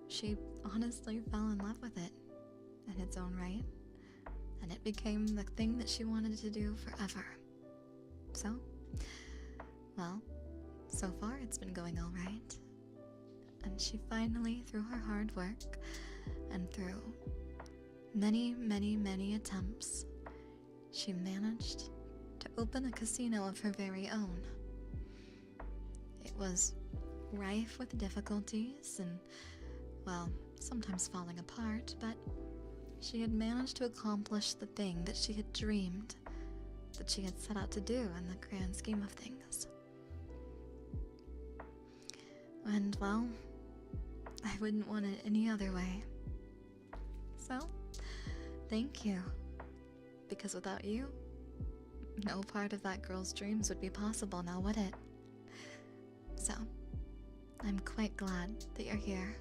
S1: she honestly fell in love with it in its own right, and it became the thing that she wanted to do forever. So, well, so far it's been going all right. And she finally, through her hard work and through many attempts, she managed to open a casino of her very own. It was rife with difficulties and, well, sometimes falling apart, but she had managed to accomplish the thing that she had dreamed, that she had set out to do in the grand scheme of things. And, well, I wouldn't want it any other way. So, thank you. Because without you, no part of that girl's dreams would be possible now, would it? So, I'm quite glad that you're here.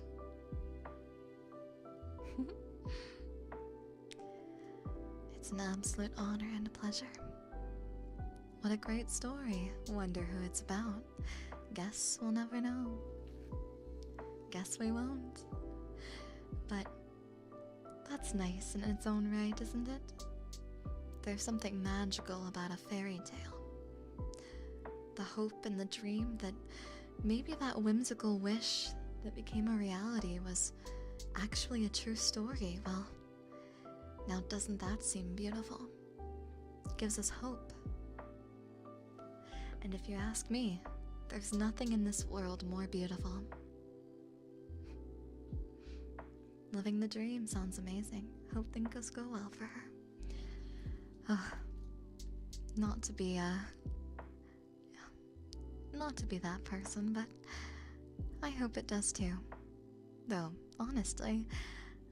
S1: It's an absolute honor and a pleasure. What a great story. Wonder who it's about. Guess we'll never know. Guess we won't. But that's nice in its own right, isn't it? There's something magical about a fairy tale. The hope and the dream that maybe that whimsical wish that became a reality was actually a true story. Well, now doesn't that seem beautiful? It gives us hope. And if you ask me, there's nothing in this world more beautiful. Living the dream sounds amazing. Hope things go well for her. Not to be that person, but I hope it does too. Though, honestly,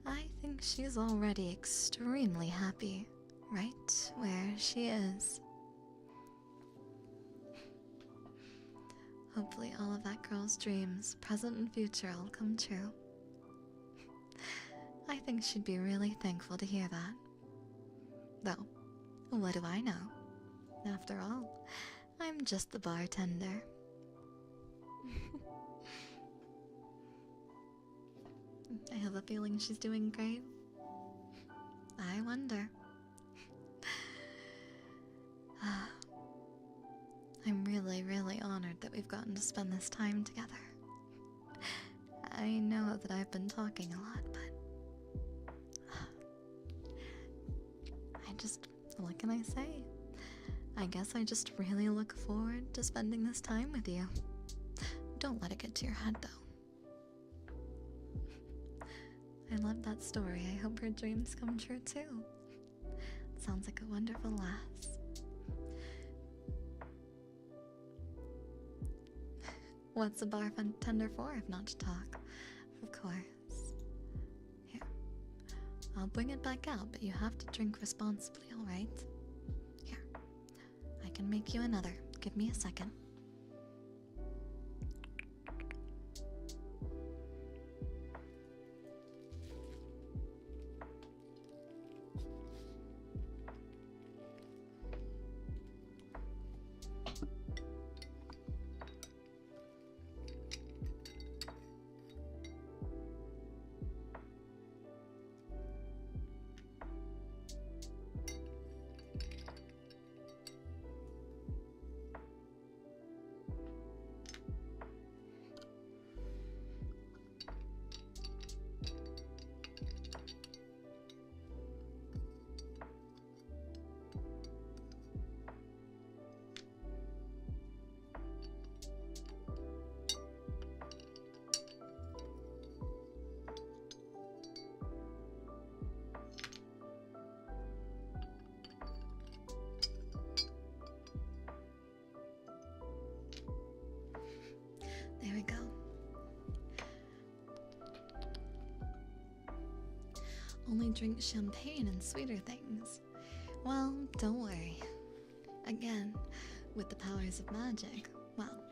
S1: I think she's already extremely happy right where she is. Hopefully all of that girl's dreams, present and future, will come true. I think she'd be really thankful to hear that. Though, what do I know? After all, I'm just the bartender. I have a feeling she's doing great. I wonder. to spend this time together. I know that I've been talking a lot, but what can I say? I guess I just really look forward to spending this time with you. Don't let it get to your head, though. I love that story. I hope your dreams come true, too. Sounds like a wonderful lass. What's a bartender for if not to talk? Of course. Here. I'll bring it back out, but you have to drink responsibly, alright? Here. I can make you another. Give me a second. There we go. Only drink champagne and sweeter things. Well, don't worry. Again, with the powers of magic, well,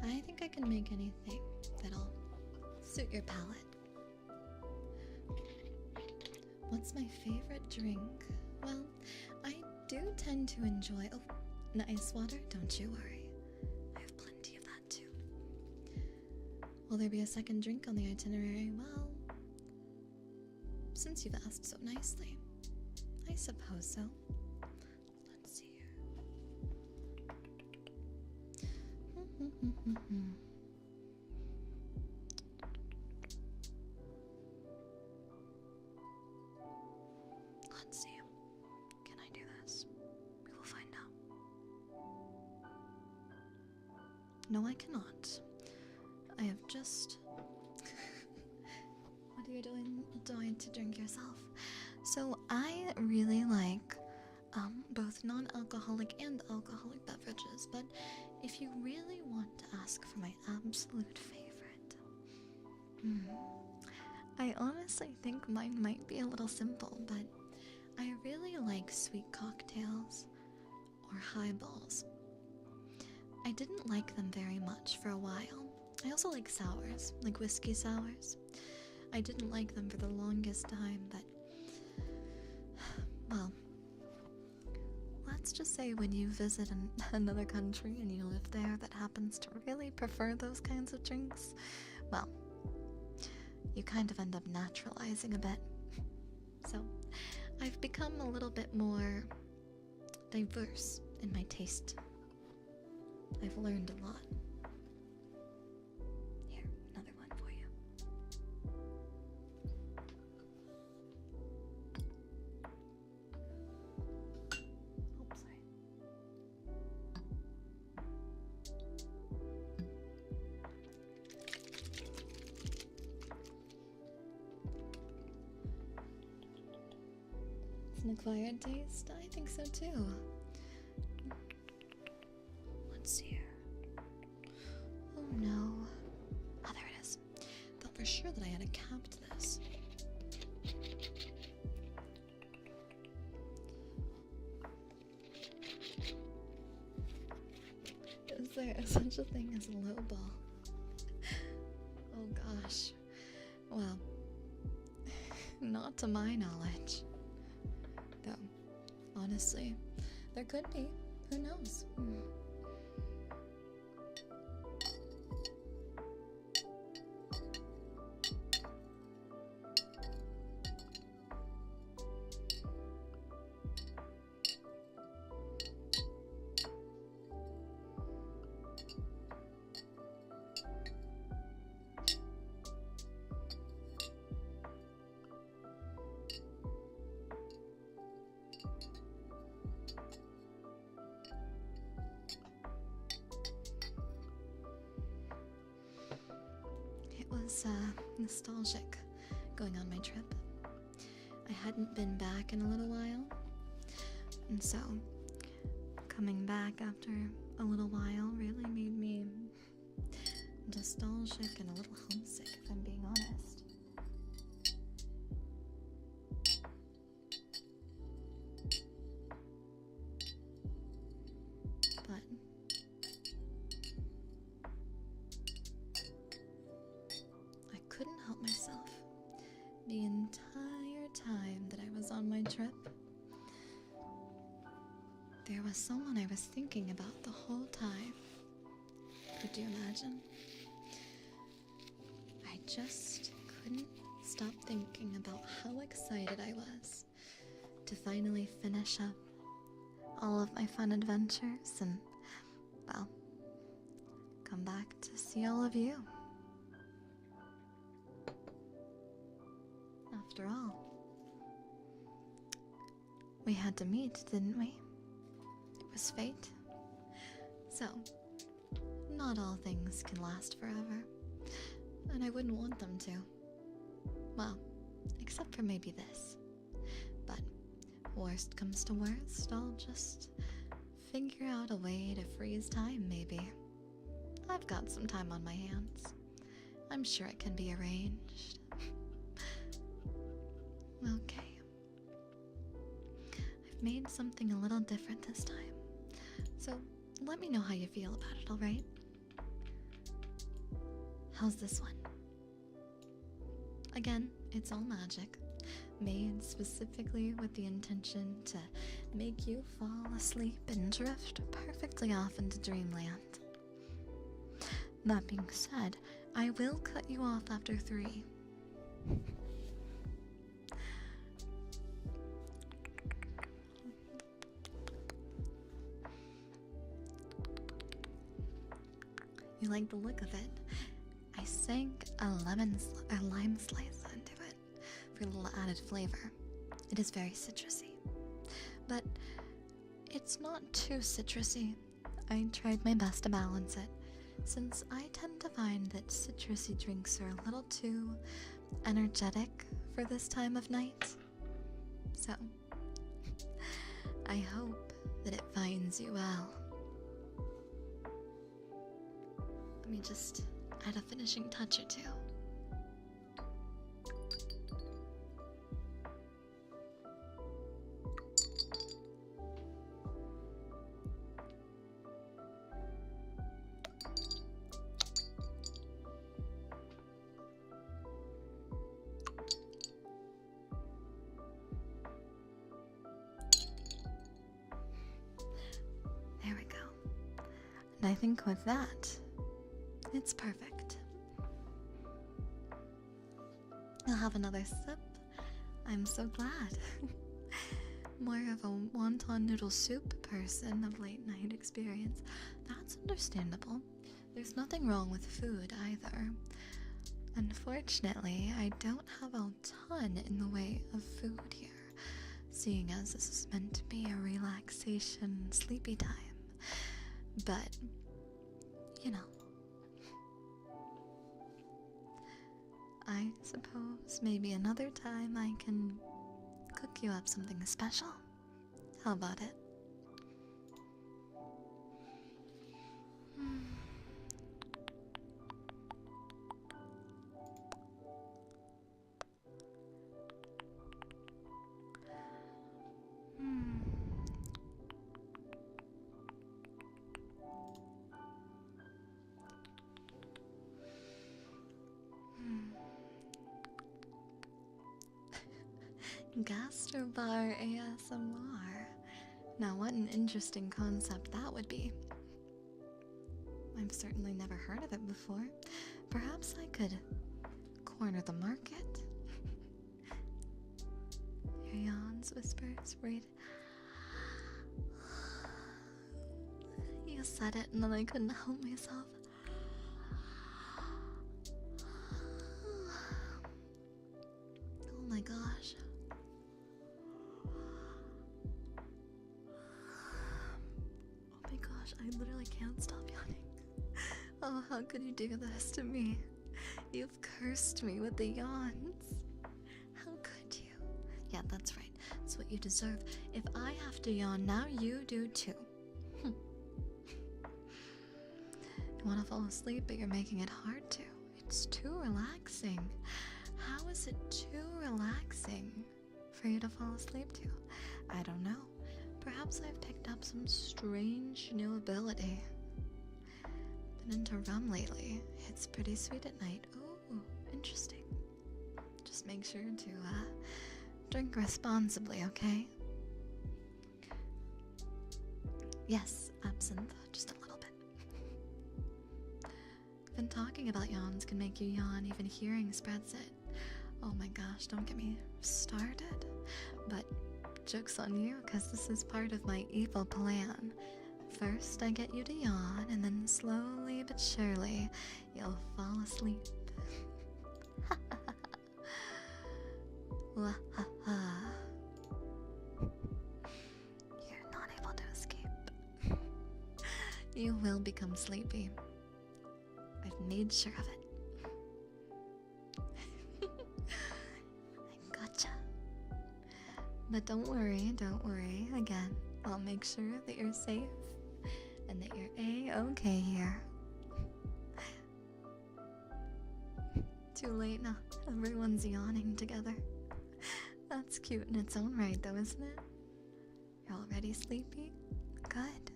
S1: I think I can make anything that'll suit your palate. What's my favorite drink? Well, I do tend to enjoy... Oh, nice water? Don't you worry. I have plenty of that too. Will there be a second drink on the itinerary? Well, since you've asked so nicely, I suppose so. Let's see here. Let's see. Can I do this? We will find out. No, I cannot. I have just... What are you doing to drink yourself? So I really like both non-alcoholic and alcoholic beverages, but if you really want to ask for my absolute favorite, I honestly think mine might be a little simple, but I really like sweet cocktails or highballs. I didn't like them very much for a while. I also like sours, like whiskey sours. I didn't like them for the longest time, but, well, let's just say when you visit another country and you live there that happens to really prefer those kinds of drinks, well, you kind of end up naturalizing a bit. So, I've become a little bit more diverse in my taste. I've learned a lot. Here, another one for you. Oh, sorry. It's an acquired taste? I think so too. Let's see here. Oh no. Ah, there it is. Thought for sure that I had a cap to this. Is there such a thing as a low ball? Oh gosh. Well, not to my knowledge. Though, honestly, there could be. Who knows? was nostalgic going on my trip. I hadn't been back in a little while, and so coming back after a little while really made me nostalgic and a little homesick, if I'm being honest. But I couldn't help myself. The entire time that I was on my trip, there was someone I was thinking about the whole time. Could you imagine? I just couldn't stop thinking about how excited I was to finally finish up all of my fun adventures and, well, come back to see all of you. After all, we had to meet, didn't we? It was fate. So, not all things can last forever, and I wouldn't want them to. Well, except for maybe this. But worst comes to worst, I'll just figure out a way to freeze time, maybe. I've got some time on my hands. I'm sure it can be arranged. Okay. I've made something a little different this time, so let me know how you feel about it, alright? How's this one? Again, it's all magic, made specifically with the intention to make you fall asleep and drift perfectly off into dreamland. That being said, I will cut you off after 3. You like the look of it? I sank a lime slice into it for a little added flavor. It is very citrusy, but it's not too citrusy. I tried my best to balance it, since I tend to find that citrusy drinks are a little too energetic for this time of night. So, I hope that it finds you well. Let me just add a finishing touch or two. There we go. And I think with that, it's perfect. I'll have another sip. I'm so glad. More of a wonton noodle soup person of late night experience. That's understandable. There's nothing wrong with food either. Unfortunately, I don't have a ton in the way of food here, seeing as this is meant to be a relaxation, sleepy time. But, you know, I suppose maybe another time I can cook you up something special. How about it? Gastrobar ASMR. Now what an interesting concept that would be. I've certainly never heard of it before. Perhaps I could corner the market. Your yawns, whispers, read. You said it and then I couldn't help myself. Oh my gosh. I literally can't stop yawning. Oh, how could you do this to me? You've cursed me with the yawns. How could you? Yeah, that's right. It's what you deserve. If I have to yawn now, you do too. You want to fall asleep, but you're making it hard to. It's too relaxing. How is it too relaxing for you to fall asleep to? I don't know. Perhaps I've picked up some strange new ability. Been into rum lately. It's pretty sweet at night. Ooh, interesting. Just make sure to drink responsibly, okay? Yes, absinthe, just a little bit. Even talking about yawns can make you yawn, even hearing spreads it. Oh my gosh, don't get me started. But joke's on you, because this is part of my evil plan. First, I get you to yawn, and then slowly but surely, you'll fall asleep. You're not able to escape. You will become sleepy. I've made sure of it. I gotcha. But don't worry. Again, I'll make sure that you're safe and that you're A-okay here. Too late now. Everyone's yawning together. That's cute in its own right, though, isn't it? You're already sleepy? Good.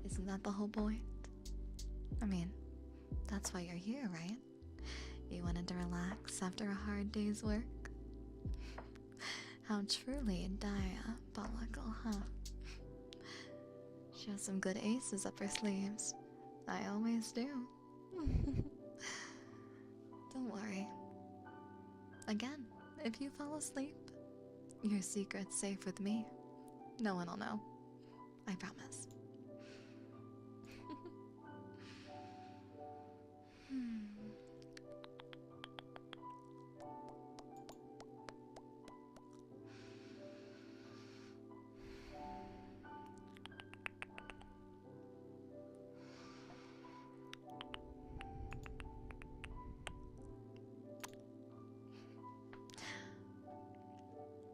S1: Isn't that the whole point? I mean, that's why you're here, right? You wanted to relax after a hard day's work? How truly Daiyabolical, huh? She has some good aces up her sleeves. I always do. Don't worry. Again, if you fall asleep, your secret's safe with me. No one will know. I promise.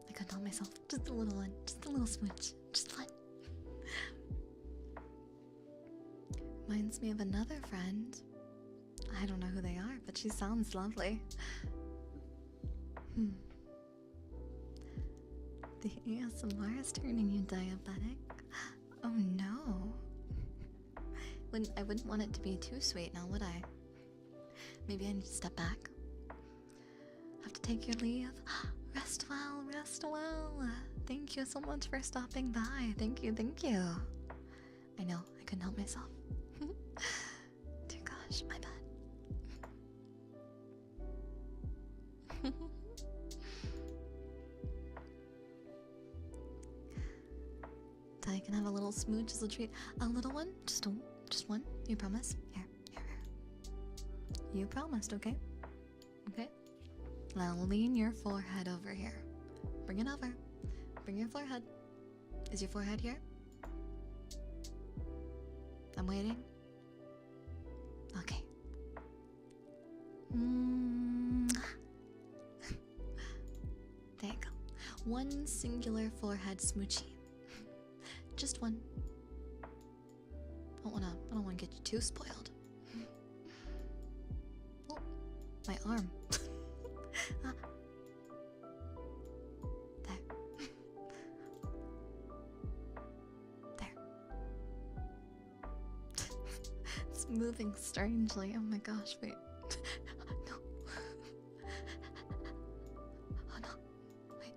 S1: I couldn't help myself. Just a little one. Just a little smooch. Just one. Reminds me of another friend. I don't know who they are, but she sounds lovely. The ASMR is turning you diabetic. Oh no. I wouldn't want it to be too sweet now, would I? Maybe I need to step back. Have to take your leave. Rest well, rest well. Thank you so much for stopping by. Thank you. I know, I couldn't help myself. Dear gosh, my bad. Daiya can have a little smooch as a treat. A little one? Just one? You promise? Here. You promised, okay? Okay? Now lean your forehead over here. Bring it over. Bring your forehead. Is your forehead here? I'm waiting. Okay. There you go. One singular forehead smoochie. Just one. I don't wanna get you too spoiled. Oh, my arm. There. It's moving strangely. Oh my gosh, wait. No. Oh no. Wait.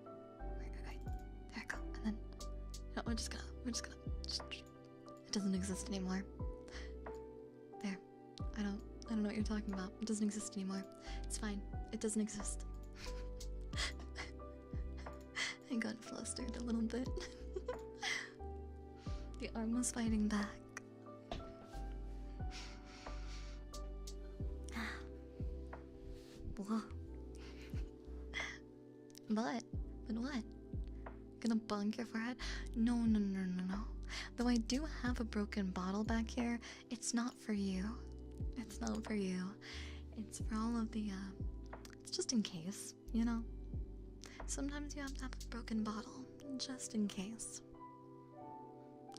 S1: There I go. And then no, we're just gonna it doesn't exist anymore. There. I don't know what you're talking about. It doesn't exist anymore. It's fine. It doesn't exist. I got flustered a little bit. The arm was fighting back. Whoa. But what? Gonna bonk your forehead? No. Though I do have a broken bottle back here, it's not for you. It's not for you. It's for all of the, it's just in case, you know? Sometimes you have to have a broken bottle, just in case.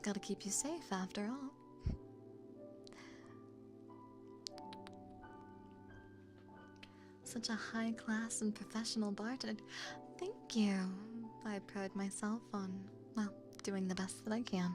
S1: Gotta keep you safe after all. Such a high class and professional bartender. Thank you. I pride myself on, well, doing the best that I can.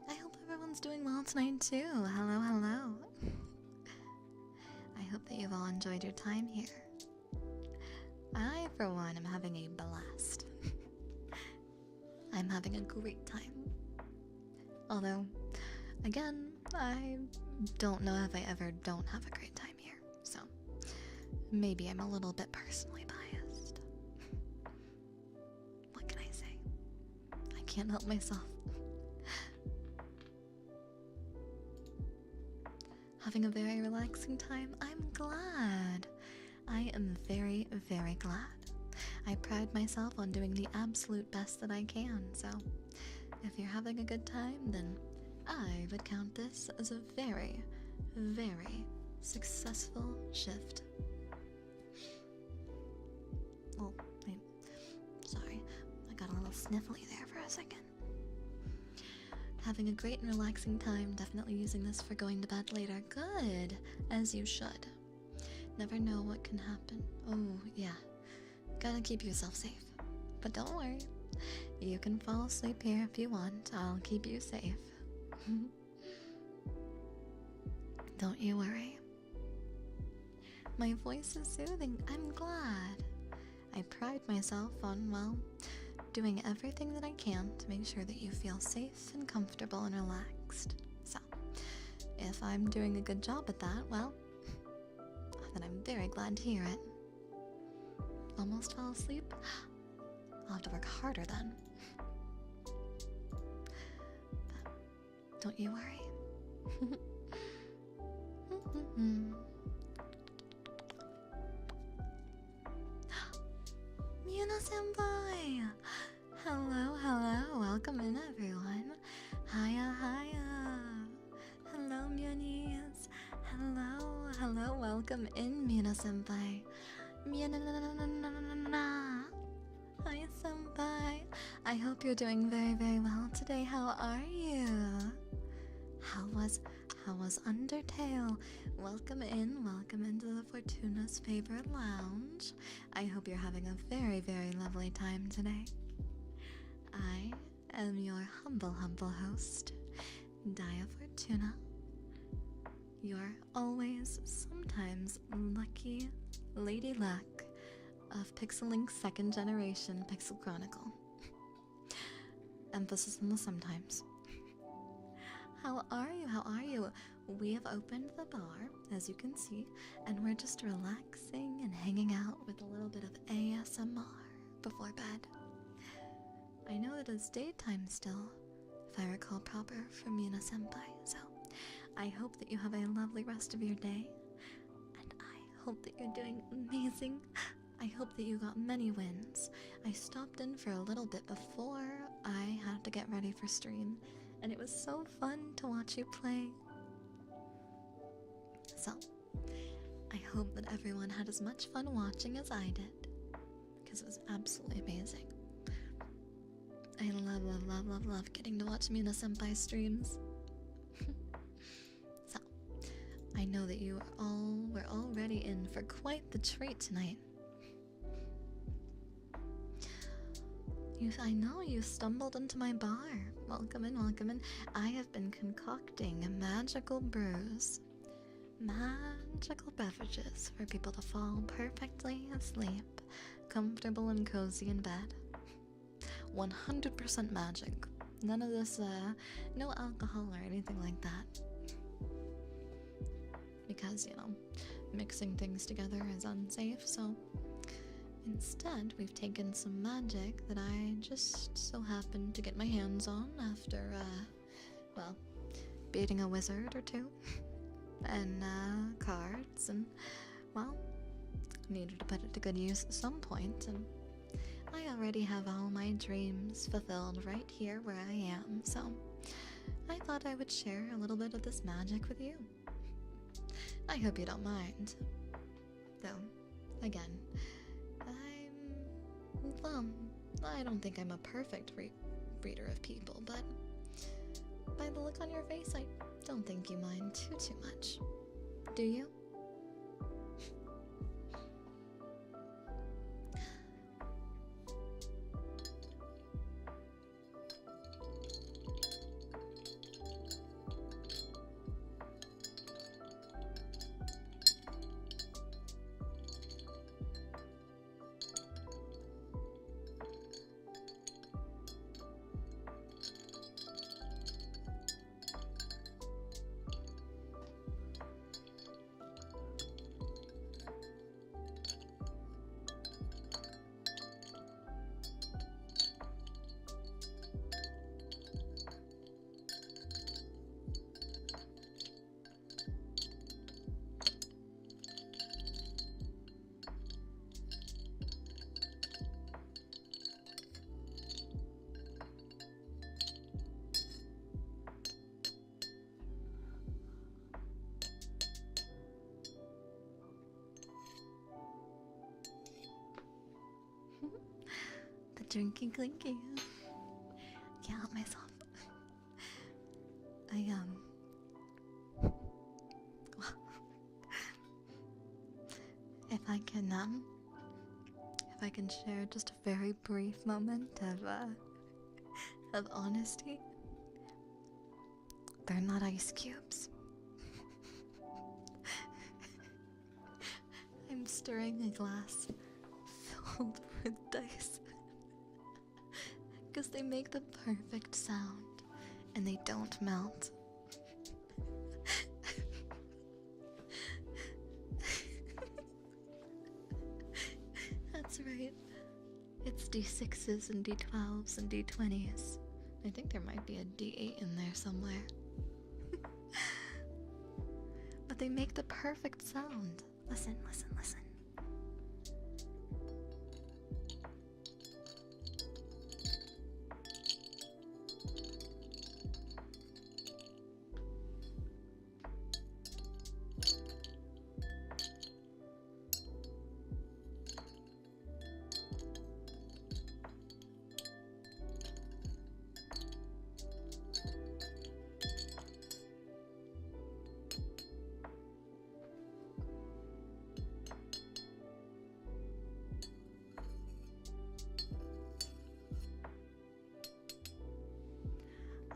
S1: I hope everyone's doing well tonight too. Hello, hello. I hope that you've all enjoyed your time here. I, for one, am having a blast. I'm having a great time. Although, again, I don't know if I ever don't have a great time here, so maybe I'm a little bit personally biased. What can I say? I can't help myself. Having a very relaxing time? I'm glad. I am very, very glad. I pride myself on doing the absolute best that I can, so if you're having a good time, then I would count this as a very, very successful shift. Oh, sorry, I got a little sniffly there for a second. Having a great and relaxing time, definitely using this for going to bed later. Good, as you should. Never know what can happen. Oh, yeah. Gotta keep yourself safe. But don't worry. You can fall asleep here if you want. I'll keep you safe. Don't you worry. My voice is soothing. I'm glad. I pride myself on, well, doing everything that I can to make sure that you feel safe and comfortable and relaxed. So, if I'm doing a good job at that, well, then I'm very glad to hear it. Almost fell asleep? I'll have to work harder then. But don't you worry. Muna-senpai! Hello, hello. Welcome in, everyone. Hiya, hiya. Hello, Munis. Hello, hello. Welcome in, Muna-senpai. Muna-na-na-na-na-na-na. Hi, senpai. I hope you're doing very, very well today. How are you? How was Undertale? Welcome into the Fortuna's favorite lounge. I hope you're having a very, very lovely time today. I am your humble host, Daiya Fortuna. Your always, sometimes lucky Lady Luck of Pixelink 2nd Generation Pixel Chronicle. Emphasis on the sometimes. How are you? How are you? We have opened the bar, as you can see, and we're just relaxing and hanging out with a little bit of ASMR before bed. I know it is daytime still, if I recall proper, for Muna-senpai, so I hope that you have a lovely rest of your day, and I hope that you're doing amazing. I hope that you got many wins. I stopped in for a little bit before I had to get ready for stream, and it was so fun to watch you play. So, I hope that everyone had as much fun watching as I did, because it was absolutely amazing. I love getting to watch Muna-senpai streams. So, I know that we're already in for quite the treat tonight. I know you stumbled into my bar. Welcome in. I have been concocting magical brews, magical beverages for people to fall perfectly asleep, comfortable and cozy in bed. 100% magic. None of this, no alcohol or anything like that. Because, mixing things together is unsafe, so instead, we've taken some magic that I just so happened to get my hands on after, beating a wizard or two. and cards, and, well, needed to put it to good use at some point, and I already have all my dreams fulfilled right here where I am, so I thought I would share a little bit of this magic with you. I hope you don't mind. Though, again, well, I don't think I'm a perfect reader of people, but by the look on your face, I don't think you mind too much. Do you? The drinky clinky. Can't help myself. If I can share just a very brief moment of honesty, they're not ice cubes. I'm stirring a glass filled with dice because they make the perfect sound and they don't melt. That's right. It's D6s and D12s and D20s. I think there might be a D8 in there somewhere. But they make the perfect sound. Listen, listen, listen.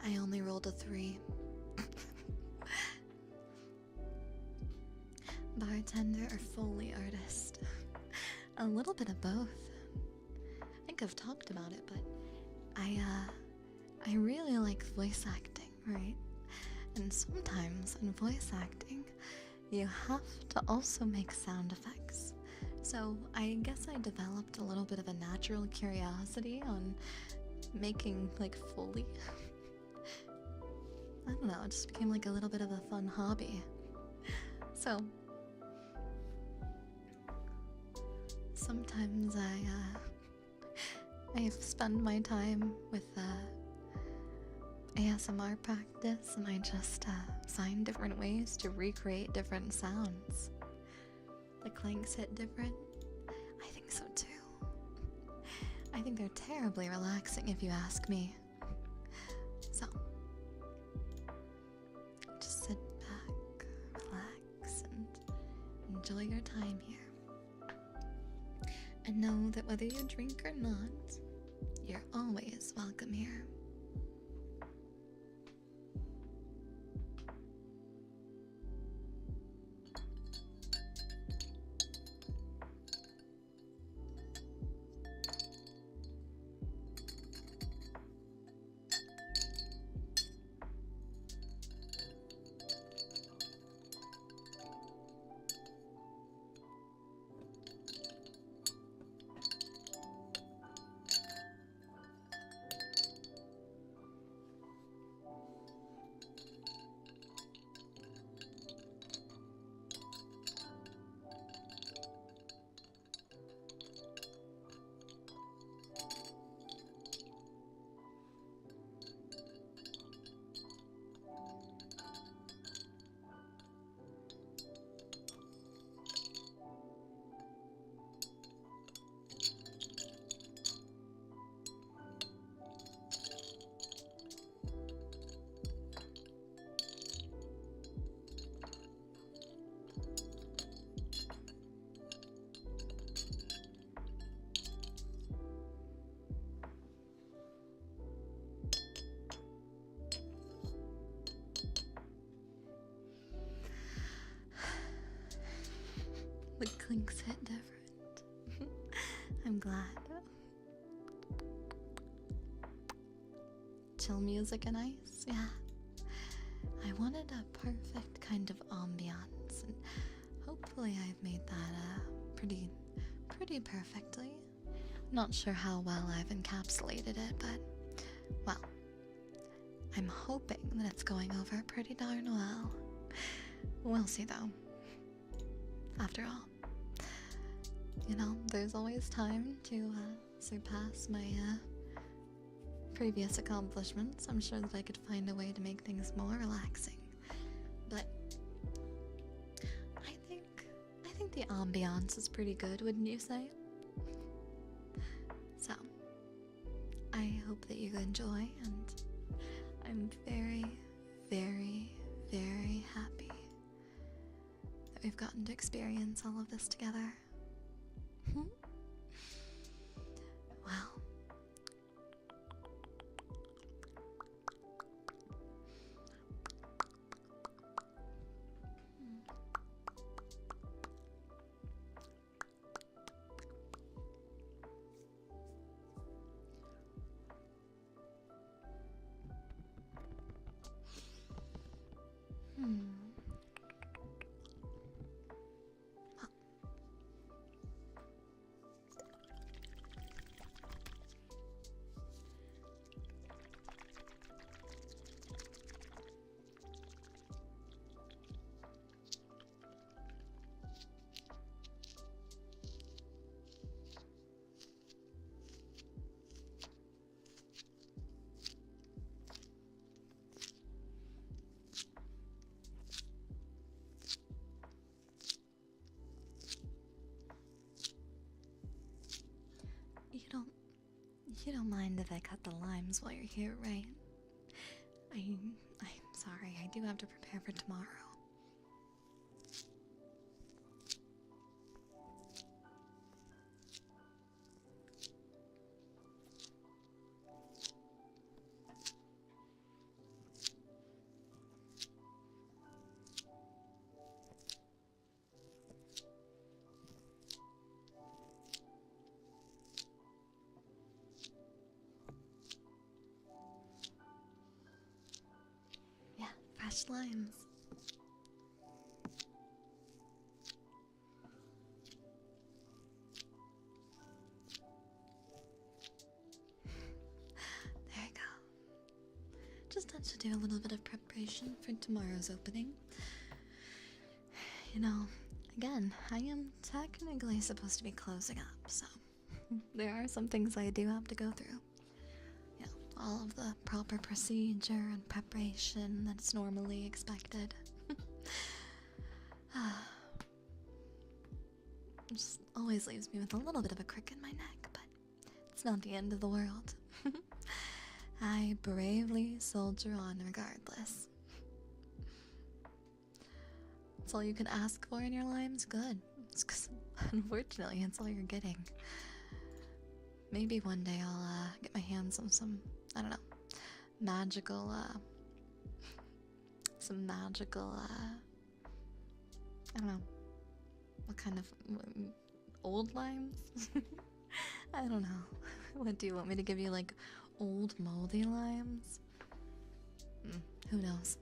S1: I only rolled a 3. Bartender or Foley artist? A little bit of both. I think I've talked about it, but I really like voice acting, right? And sometimes in voice acting, you have to also make sound effects. So I guess I developed a little bit of a natural curiosity on making like Foley. I don't know, it just became like a little bit of a fun hobby. So sometimes I spend my time with ASMR practice, and I just find different ways to recreate different sounds. The clanks hit different. I think so too. I think they're terribly relaxing if you ask me. So just sit back, relax, and enjoy your time here. And know that whether you drink or not, you're always welcome here. The clinks hit different. I'm glad. Chill music and ice, yeah. I wanted a perfect kind of ambiance, and hopefully I've made that pretty perfectly. Not sure how well I've encapsulated it, but, well, I'm hoping that it's going over pretty darn well. We'll see though. After all, you know, there's always time to surpass my previous accomplishments. I'm sure that I could find a way to make things more relaxing. But I think the ambiance is pretty good, wouldn't you say? So, I hope that you enjoy, and I'm very, very, very happy that we've gotten to experience all of this together. Well, you don't mind if I cut the limes while you're here, right? I'm sorry, I do have to prepare for tomorrow. Fresh limes. There you go. Just had to do a little bit of preparation for tomorrow's opening. You know, again, I am technically supposed to be closing up, so there are some things I do have to go through. All of the proper procedure and preparation that's normally expected. Just always leaves me with a little bit of a crick in my neck, but it's not the end of the world. I bravely soldier on regardless. That's all you can ask for in your limes? Good. It's 'cause unfortunately, it's all you're getting. Maybe one day I'll get my hands on some, I don't know, magical, I don't know, what kind of, old limes? I don't know. What do you want me to give you, like, old moldy limes? Who knows?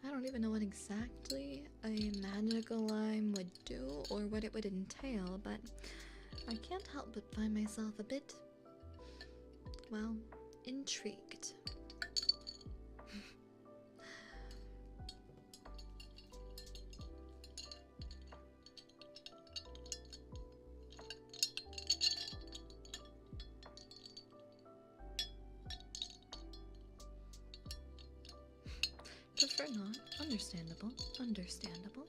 S1: I don't even know what exactly a magical lime would do or what it would entail, but I can't help but find myself a bit, well, intrigued. Prefer not. Understandable. Understandable.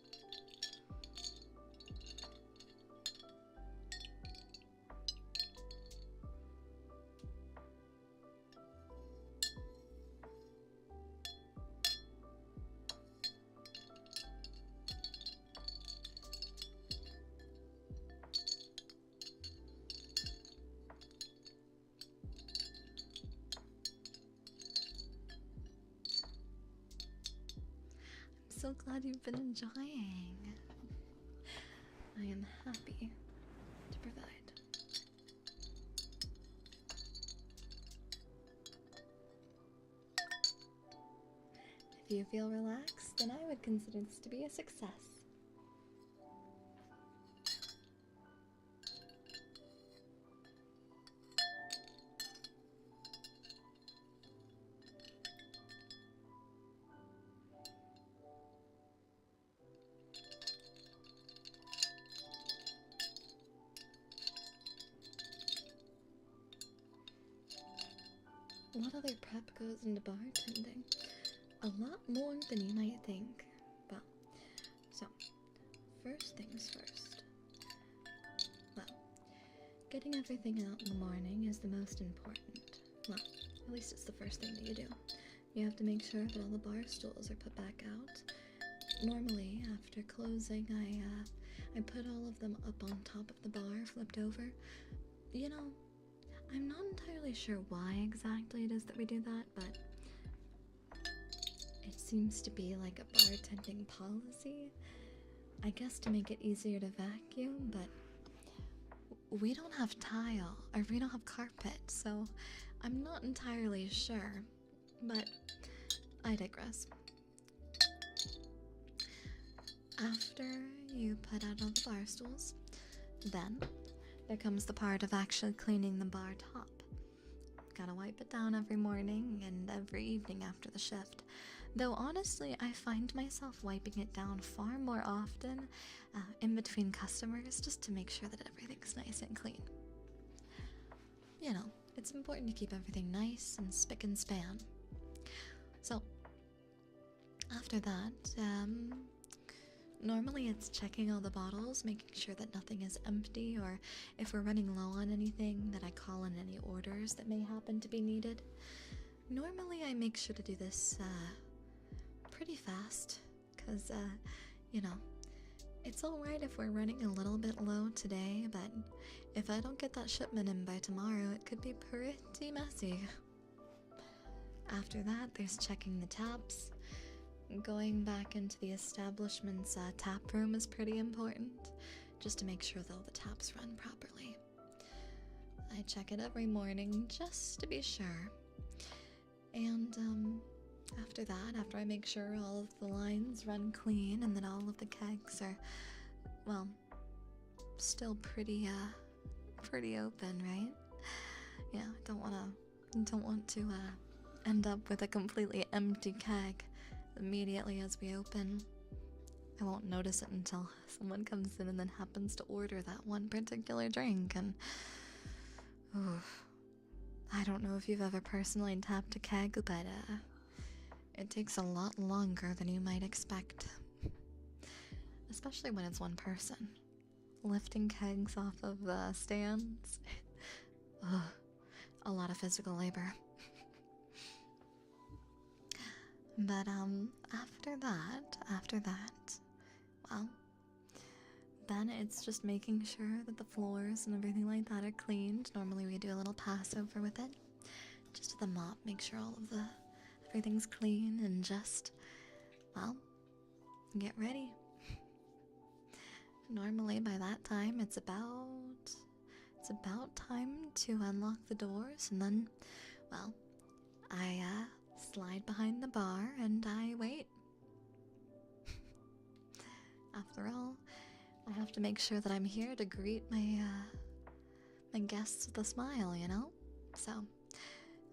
S1: so glad you've been enjoying. I am happy to provide. If you feel relaxed, then I would consider this to be a success. What other prep goes into bartending? A lot more than you might think. Well, so, first things first. Well, getting everything out in the morning is the most important. Well, at least it's the first thing that you do. You have to make sure that all the bar stools are put back out. Normally, after closing, I put all of them up on top of the bar, flipped over. You know, I'm not entirely sure why exactly it is that we do that, but it seems to be like a bartending policy. I guess to make it easier to vacuum, but we don't have tile, or we don't have carpet, so I'm not entirely sure, but I digress. After you put out all the bar stools, then there comes the part of actually cleaning the bar top. Gotta wipe it down every morning and every evening after the shift. Though honestly, I find myself wiping it down far more often in between customers just to make sure that everything's nice and clean. You know, it's important to keep everything nice and spick and span. So, after that, normally it's checking all the bottles, making sure that nothing is empty, or if we're running low on anything, that I call in any orders that may happen to be needed. Normally I make sure to do this pretty fast, because, you know, it's alright if we're running a little bit low today, but if I don't get that shipment in by tomorrow, it could be pretty messy. After that, there's checking the taps. Going back into the establishment's tap room is pretty important, just to make sure that all the taps run properly. I check it every morning just to be sure. And after that, after I make sure all of the lines run clean and that all of the kegs are, well, still pretty open, right? Yeah, don't want to end up with a completely empty keg immediately as we open. I won't notice it until someone comes in and then happens to order that one particular drink, and I don't know if you've ever personally tapped a keg, but it takes a lot longer than you might expect, especially when it's one person. Lifting kegs off of stands, a lot of physical labor. But after that, well, then it's just making sure that the floors and everything like that are cleaned. Normally we do a little Passover with it, just to the mop, make sure all of everything's clean, and just, well, get ready. Normally by that time it's about time to unlock the doors, and then, well, I slide behind the bar and I wait. After all, I have to make sure that I'm here to greet my guests with a smile, you know? So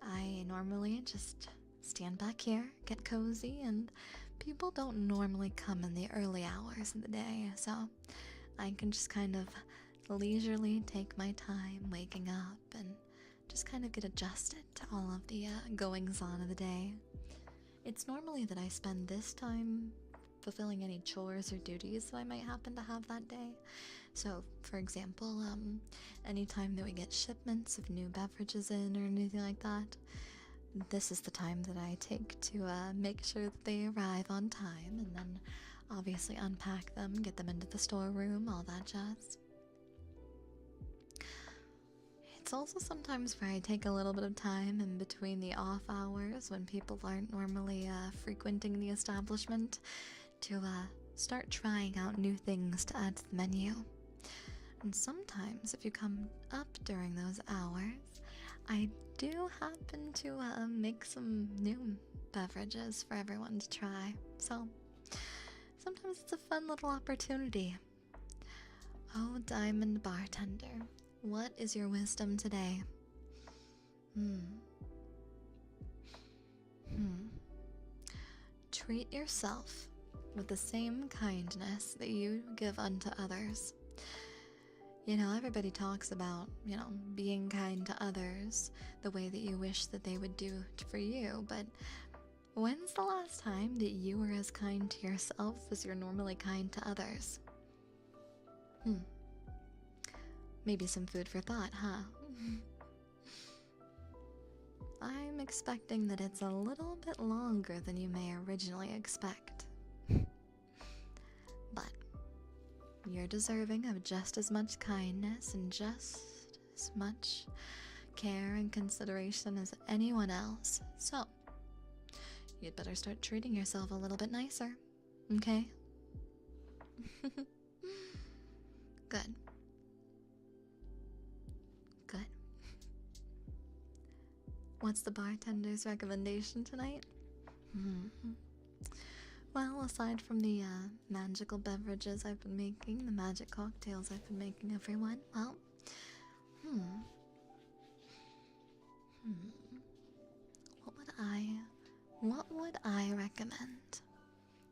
S1: I normally just stand back here, get cozy, and people don't normally come in the early hours of the day, so I can just kind of leisurely take my time waking up and just kind of get adjusted to all of the goings-on of the day. It's normally that I spend this time fulfilling any chores or duties that I might happen to have that day. So, for example, anytime that we get shipments of new beverages in or anything like that, this is the time that I take to make sure that they arrive on time, and then obviously unpack them, get them into the storeroom, all that jazz. It's also sometimes where I take a little bit of time in between the off hours when people aren't normally frequenting the establishment to start trying out new things to add to the menu. And sometimes, if you come up during those hours, I do happen to make some new beverages for everyone to try. So sometimes it's a fun little opportunity. Oh, Diamond Bartender, what is your wisdom today? Treat yourself with the same kindness that you give unto others. You know, everybody talks about, being kind to others the way that you wish that they would do for you, but when's the last time that you were as kind to yourself as you're normally kind to others? Maybe some food for thought, huh? I'm expecting that it's a little bit longer than you may originally expect. But you're deserving of just as much kindness and just as much care and consideration as anyone else. So, you'd better start treating yourself a little bit nicer, okay? Good. Good. What's the bartender's recommendation tonight? Well, aside from the magical beverages I've been making, the magic cocktails I've been making, everyone, well, what would I recommend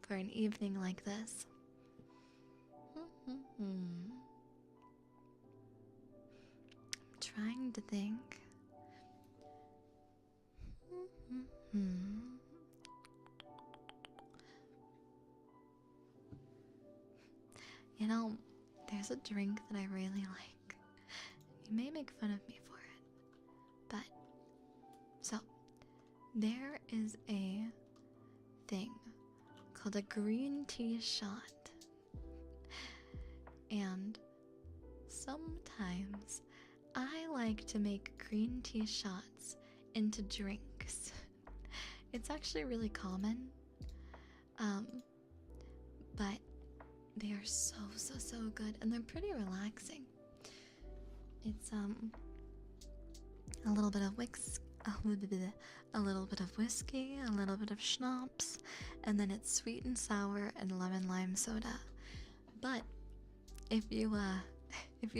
S1: for an evening like this? I'm trying to think. You know, there's a drink that I really like. You may make fun of me for it, but so there is a thing called a green tea shot, and sometimes I like to make green tea shots into drinks. It's actually really common, but they are so good, and they're pretty relaxing. It's a little bit of a little bit of whiskey, a little bit of schnapps, and then it's sweet and sour and lemon lime soda. But if you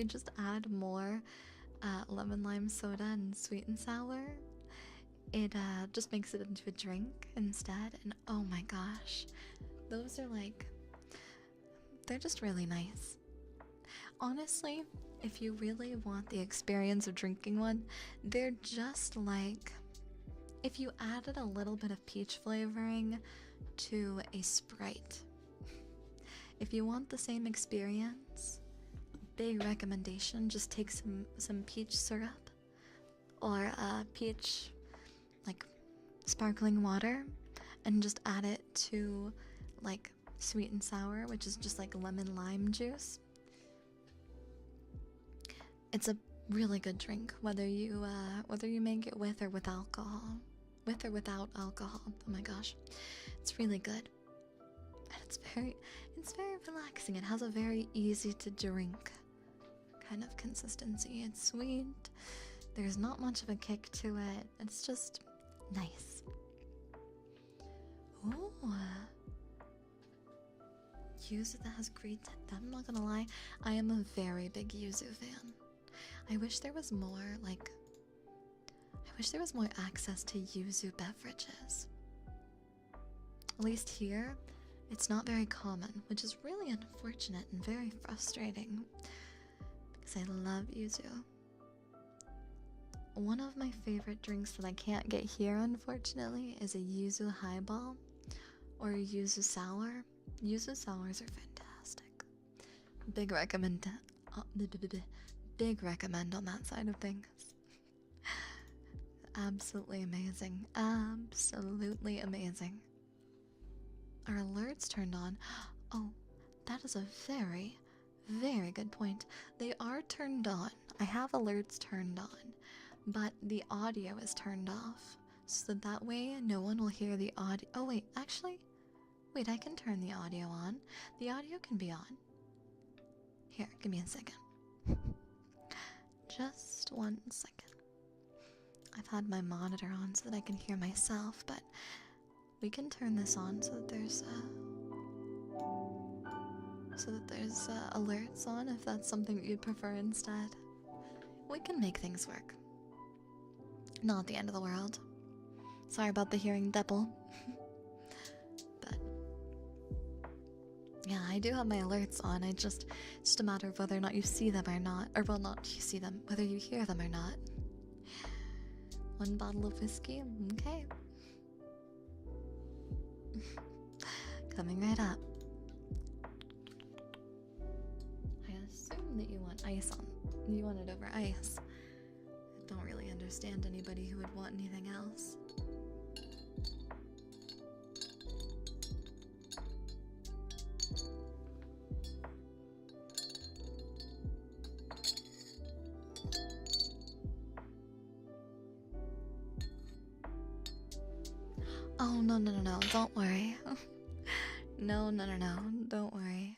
S1: just add more lemon lime soda and sweet and sour, it just makes it into a drink instead, and oh my gosh, those are they're just really nice. Honestly, if you really want the experience of drinking one, they're just like if you added a little bit of peach flavoring to a Sprite. If you want the same experience, big recommendation, just take some peach syrup or peach sparkling water and just add it to sweet and sour, which is just lemon lime juice. It's a really good drink, whether you make it with or without alcohol. Oh my gosh, it's really good, and it's very relaxing. It has a very easy to drink kind of consistency. It's sweet. There's not much of a kick to it. It's just nice. Ooh. Yuzu that has great scent. I'm not gonna lie, I am a very big yuzu fan. I wish there was more access to yuzu beverages. At least here, it's not very common, which is really unfortunate and very frustrating because I love yuzu. One of my favorite drinks that I can't get here, unfortunately, is a yuzu highball or a yuzu sour. Yuzu sours are fantastic. Big recommend on that side of things. Absolutely amazing. Absolutely amazing. Are alerts turned on? Oh, that is a very, very good point. They are turned on. I have alerts turned on, but the audio is turned off. So that way no one will hear the audio. Oh wait, actually, Wait, I can turn the audio on. The audio can be on. Here, give me a second. Just 1 second. I've had my monitor on so that I can hear myself, but we can turn this on so that there's alerts on if that's something that you'd prefer instead. We can make things work. Not the end of the world. Sorry about the hearing double. But yeah, I do have my alerts on. It's just a matter of whether or not you see them or not. Or well, not you see them, whether you hear them or not. 1 bottle of whiskey, okay. Coming right up. I assume that you want ice on. You want it over ice. I don't really understand anybody who would want anything else. Oh, no, don't worry. No, don't worry.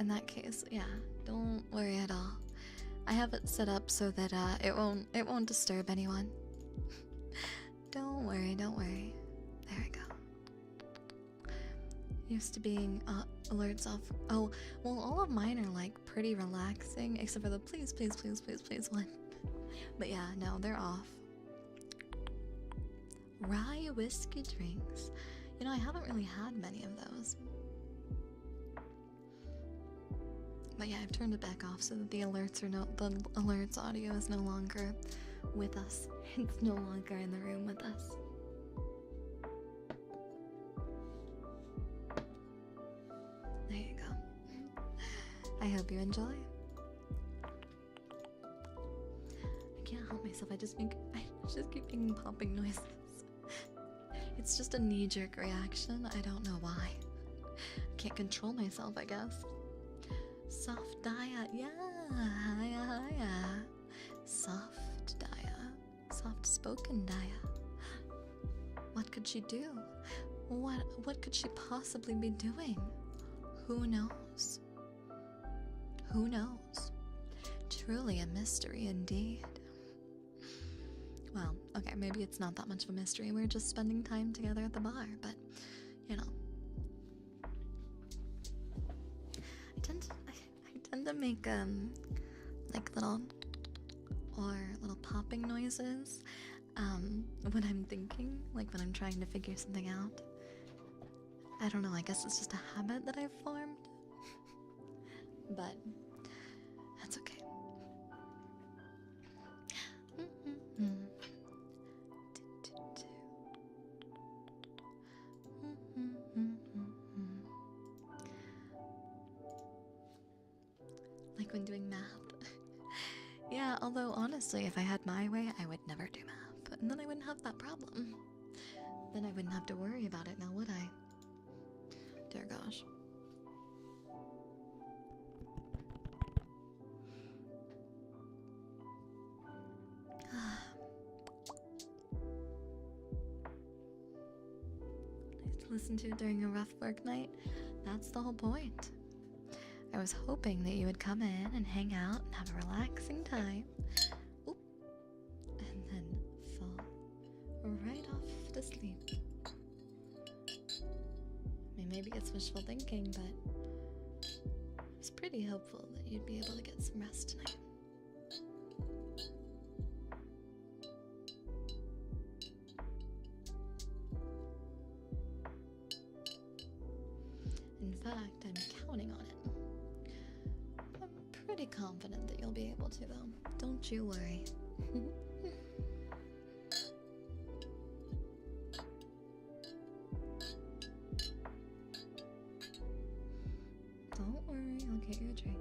S1: In that case, yeah, don't worry at all. I have it set up so that it won't disturb anyone. Don't worry. There we go. Used to being alerts off. Oh, well, all of mine are like pretty relaxing, except for the please one. But yeah, no, they're off. Rye whiskey drinks. You know, I haven't really had many of those. But yeah, I've turned it back off so that the alerts audio is no longer with us. It's no longer in the room with us. There you go. I hope you enjoy. I can't help myself. I just keep making popping noises. It's just a knee-jerk reaction. I don't know why. I can't control myself, I guess. Soft Daiya, yeah, hiya. Soft Daiya, soft-spoken Daiya. What could she do? What could she possibly be doing? Who knows? Who knows? Truly a mystery indeed. Well, okay, maybe it's not that much of a mystery. We're just spending time together at the bar, but you know. I tend to make like little popping noises when I'm thinking, like when I'm trying to figure something out. I don't know, I guess it's just a habit that I've formed. But that's okay. Like when doing math. Yeah, although honestly, if I had my way, I would never do math. And then I wouldn't have that problem. Then I wouldn't have to worry about it now, would I? Dear gosh. Nice to listen to during a rough work night. That's the whole point. I was hoping that you would come in and hang out and have a relaxing time. Oop. And then fall right off to sleep. I mean, maybe it's wishful thinking, but I was pretty hopeful that you'd be able to get some rest tonight. In fact, I'm counting on it. I'm pretty confident that you'll be able to, though. Don't you worry. Don't worry, I'll get you a drink.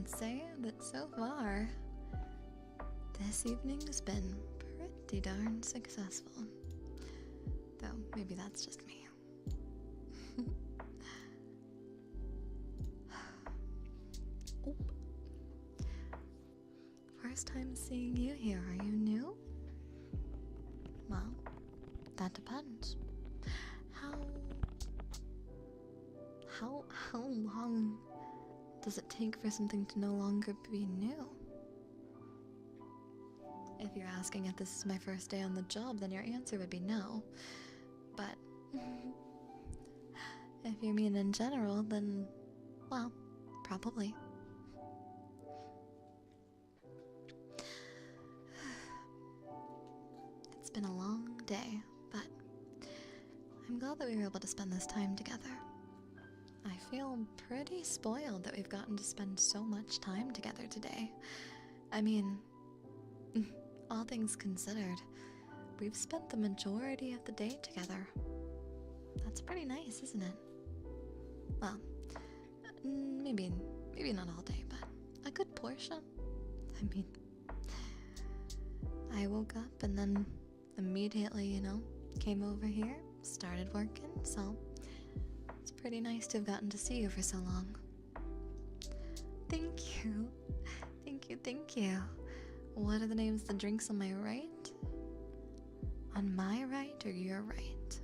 S1: would say that so far, this evening has been pretty darn successful. Though, maybe that's just me. Oh. First time seeing you here, are you new? Well, that depends. How long does it take for something to no longer be new? If you're asking if this is my first day on the job, then your answer would be no. But if you mean in general, then, well, probably. It's been a long day, but I'm glad that we were able to spend this time together. I feel pretty spoiled that we've gotten to spend so much time together today. I mean, all things considered, we've spent the majority of the day together. That's pretty nice, isn't it? Well, maybe not all day, but a good portion. I mean, I woke up and then immediately, came over here, started working, so it's pretty nice to have gotten to see you for so long. Thank you. Thank you. What are the names of the drinks on my right? On my right or your right?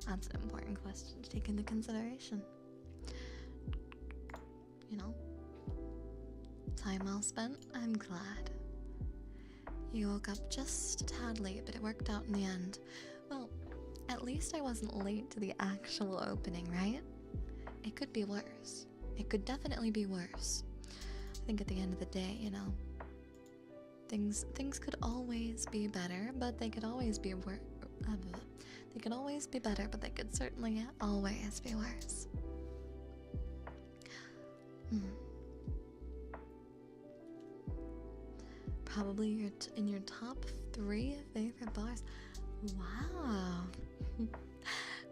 S1: That's an important question to take into consideration. Time well spent, I'm glad. You woke up just a tad late, but it worked out in the end. Well, at least I wasn't late to the actual opening, right? It could be worse. It could definitely be worse. I think at the end of the day, things could always be better, but they could always be they could always be better, but they could certainly always be worse. Probably you're in your top 3 favorite bars. Wow.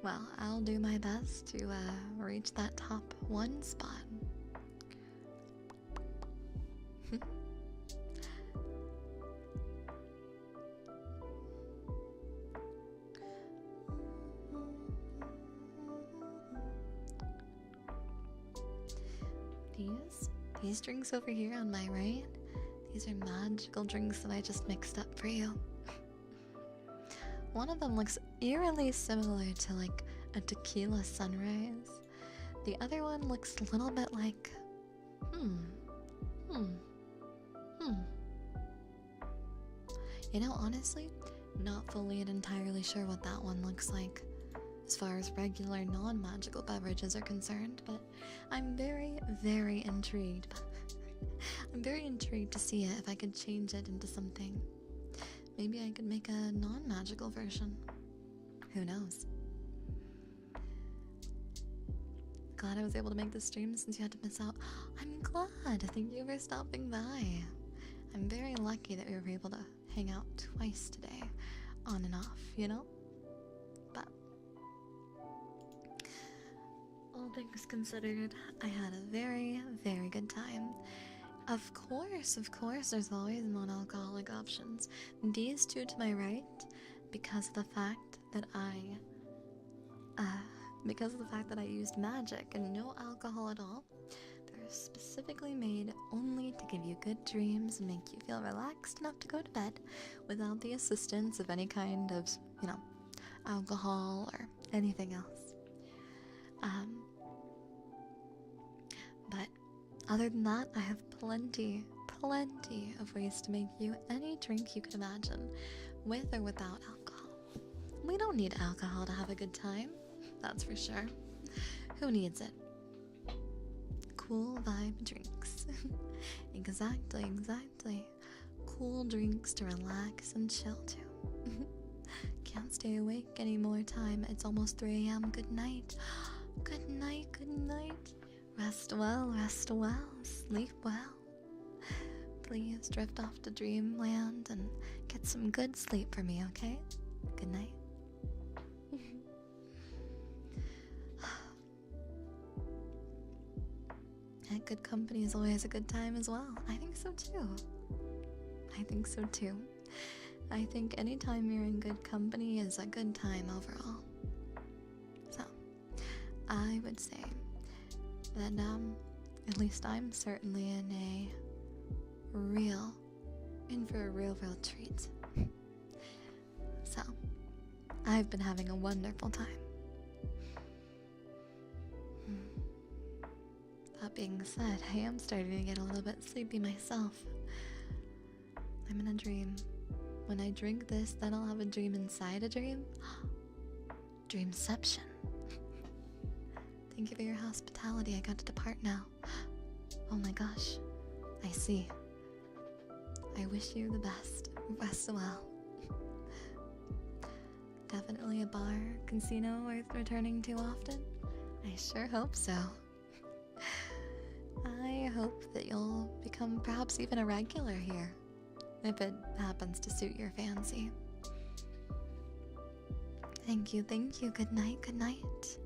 S1: Well, I'll do my best to reach that top 1 spot. These drinks over here on my right, these are magical drinks that I just mixed up for you. One of them looks eerily similar to like a tequila sunrise. The other one looks a little bit like, honestly, not fully and entirely sure what that one looks like as far as regular non-magical beverages are concerned, but I'm very, very intrigued. I'm very intrigued to see it, if I could change it into something. Maybe I could make a non-magical version. Who knows? Glad I was able to make this stream since you had to miss out. I'm glad. Thank you for stopping by. I'm very lucky that we were able to hang out twice today, on and off, But all things considered, I had a very, very good time. Of course, there's always non-alcoholic options. These 2 to my right, because of the fact that I used magic and no alcohol at all, they're specifically made only to give you good dreams and make you feel relaxed enough to go to bed without the assistance of any kind of, alcohol or anything else. But other than that, I have plenty of ways to make you any drink you could imagine, with or without alcohol. We don't need alcohol to have a good time, that's for sure. Who needs it? Cool vibe drinks. Exactly. Cool drinks to relax and chill to. Can't stay awake any more time. It's almost 3 a.m. Good night. Good night. Rest well, sleep well. Please drift off to dreamland and get some good sleep for me, okay? Good night. yet good company is always a good time as well. I think so too. I think so too. I think anytime you're in good company is a good time overall. So, I would say that, at least I'm certainly in for a real treat. So, I've been having a wonderful time. That being said, I am starting to get a little bit sleepy myself. I'm in a dream. When I drink this, then I'll have a dream inside a dream. Dreamception. Thank you for your hospitality. I got to depart now. Oh my gosh. I see. I wish you the best. Rest well. Definitely a bar, casino worth returning to often? I sure hope so. I hope that you'll become perhaps even a regular here, if it happens to suit your fancy. Thank you. Good night.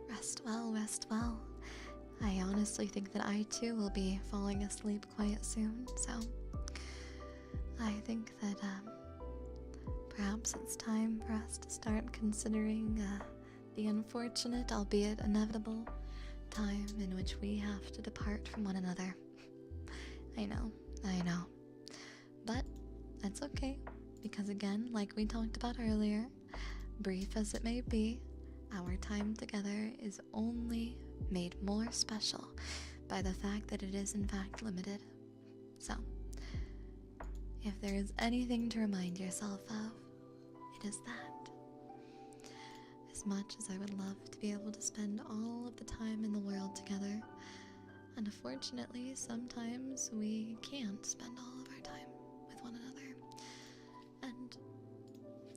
S1: Rest well. I honestly think that I too will be falling asleep quite soon, so I think that perhaps it's time for us to start considering the unfortunate, albeit inevitable, time in which we have to depart from one another. I know. But that's okay, because again, like we talked about earlier, brief as it may be, our time together is only made more special by the fact that it is in fact limited. So, if there is anything to remind yourself of, it is that. As much as I would love to be able to spend all of the time in the world together, and unfortunately, sometimes we can't spend all of our time with one another. And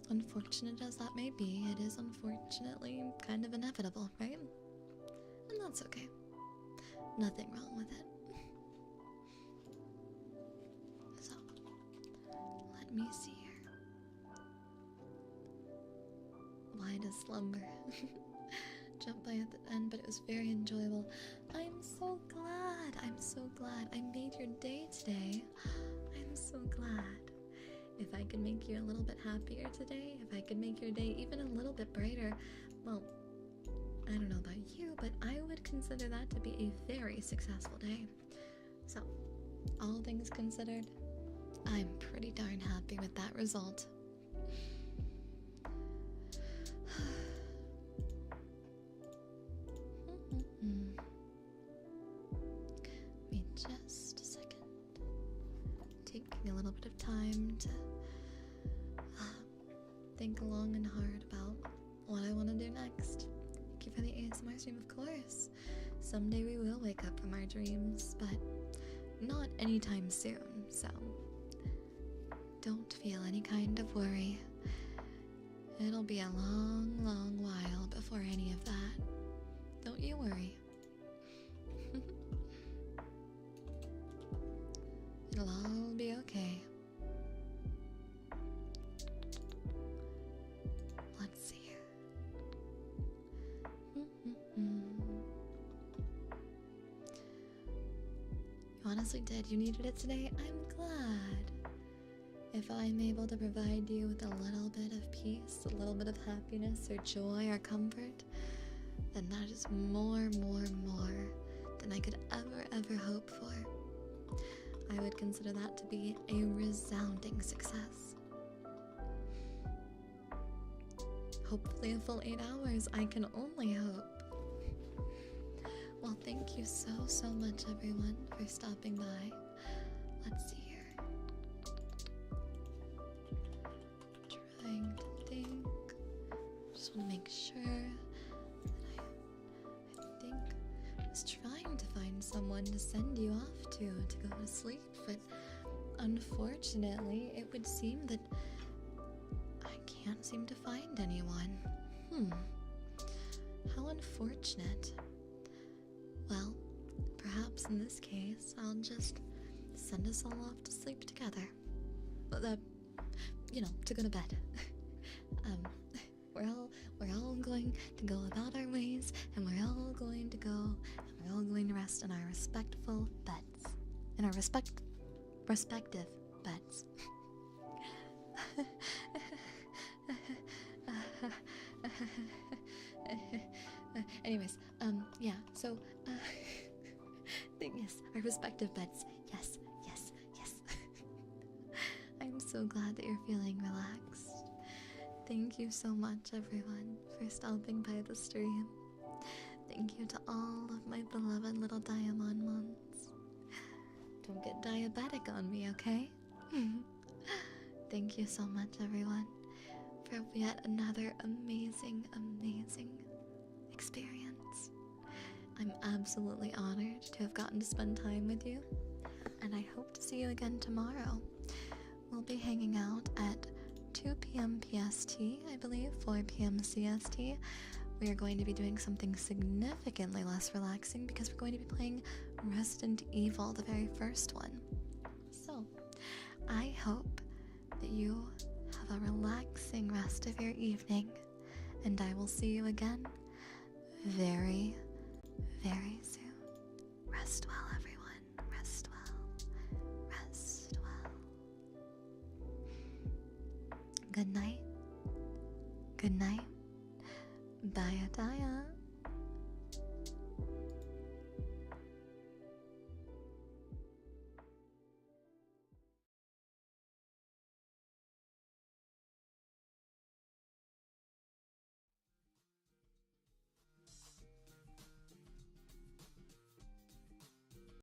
S1: unfortunate as that may be, it is unfortunately kind of inevitable, right? And that's okay. Nothing wrong with it. So, let me see here. Why does slumber jump by at the end, but it was very enjoyable. I'm so glad I made your day today. I'm so glad. If I could make you a little bit happier today, if I could make your day even a little bit brighter, well, I don't know about you, but I would consider that to be a very successful day. So, all things considered, I'm pretty darn happy with that result. Give me just a second. Taking a little bit of time to think long and hard about what I want to do next. Thank you for the ASMR stream, of course. Someday we will wake up from our dreams, but not anytime soon, so don't feel any kind of worry. It'll be a long while before any of that. Don't you worry. It'll all be okay. Let's see here. You honestly did. You needed it today. I'm glad. If I'm able to provide you with a little bit of peace, a little bit of happiness or joy or comfort, then that is more than I could ever hope for. I would consider that to be a resounding success. Hopefully a full 8 hours, I can only hope. Well, thank you so much, everyone, for stopping by. Let's see here. Trying to think. Just want to make sure that I think I was trying to find someone to send you off to go to sleep, but unfortunately, it would seem that I can't seem to find anyone. How unfortunate. Well, perhaps in this case, I'll just send us all off to sleep together. To go to bed. We're all going to go about our ways, and we're all going to go, and we're all going to rest in our respectful beds. In our respective beds. Anyways, yeah, so, yes, our respective beds. Yes, yes, yes. I'm so glad that you're feeling relaxed. Thank you so much, everyone, for stopping by the stream. Thank you to all of my beloved little diamond ones. Don't get diabetic on me, okay? Thank you so much, everyone, for yet another amazing, amazing experience. I'm absolutely honored to have gotten to spend time with you, and I hope to see you again tomorrow. We'll be hanging out at 2 p.m. PST, I believe, 4 p.m. CST. We are going to be doing something significantly less relaxing because we're going to be playing Resident Evil, the very first one. So, I hope that you have a relaxing rest of your evening, and I will see you again very, very soon. Rest well, everyone. Rest well. Rest well. Good night. Good night. Daiya, Daiya.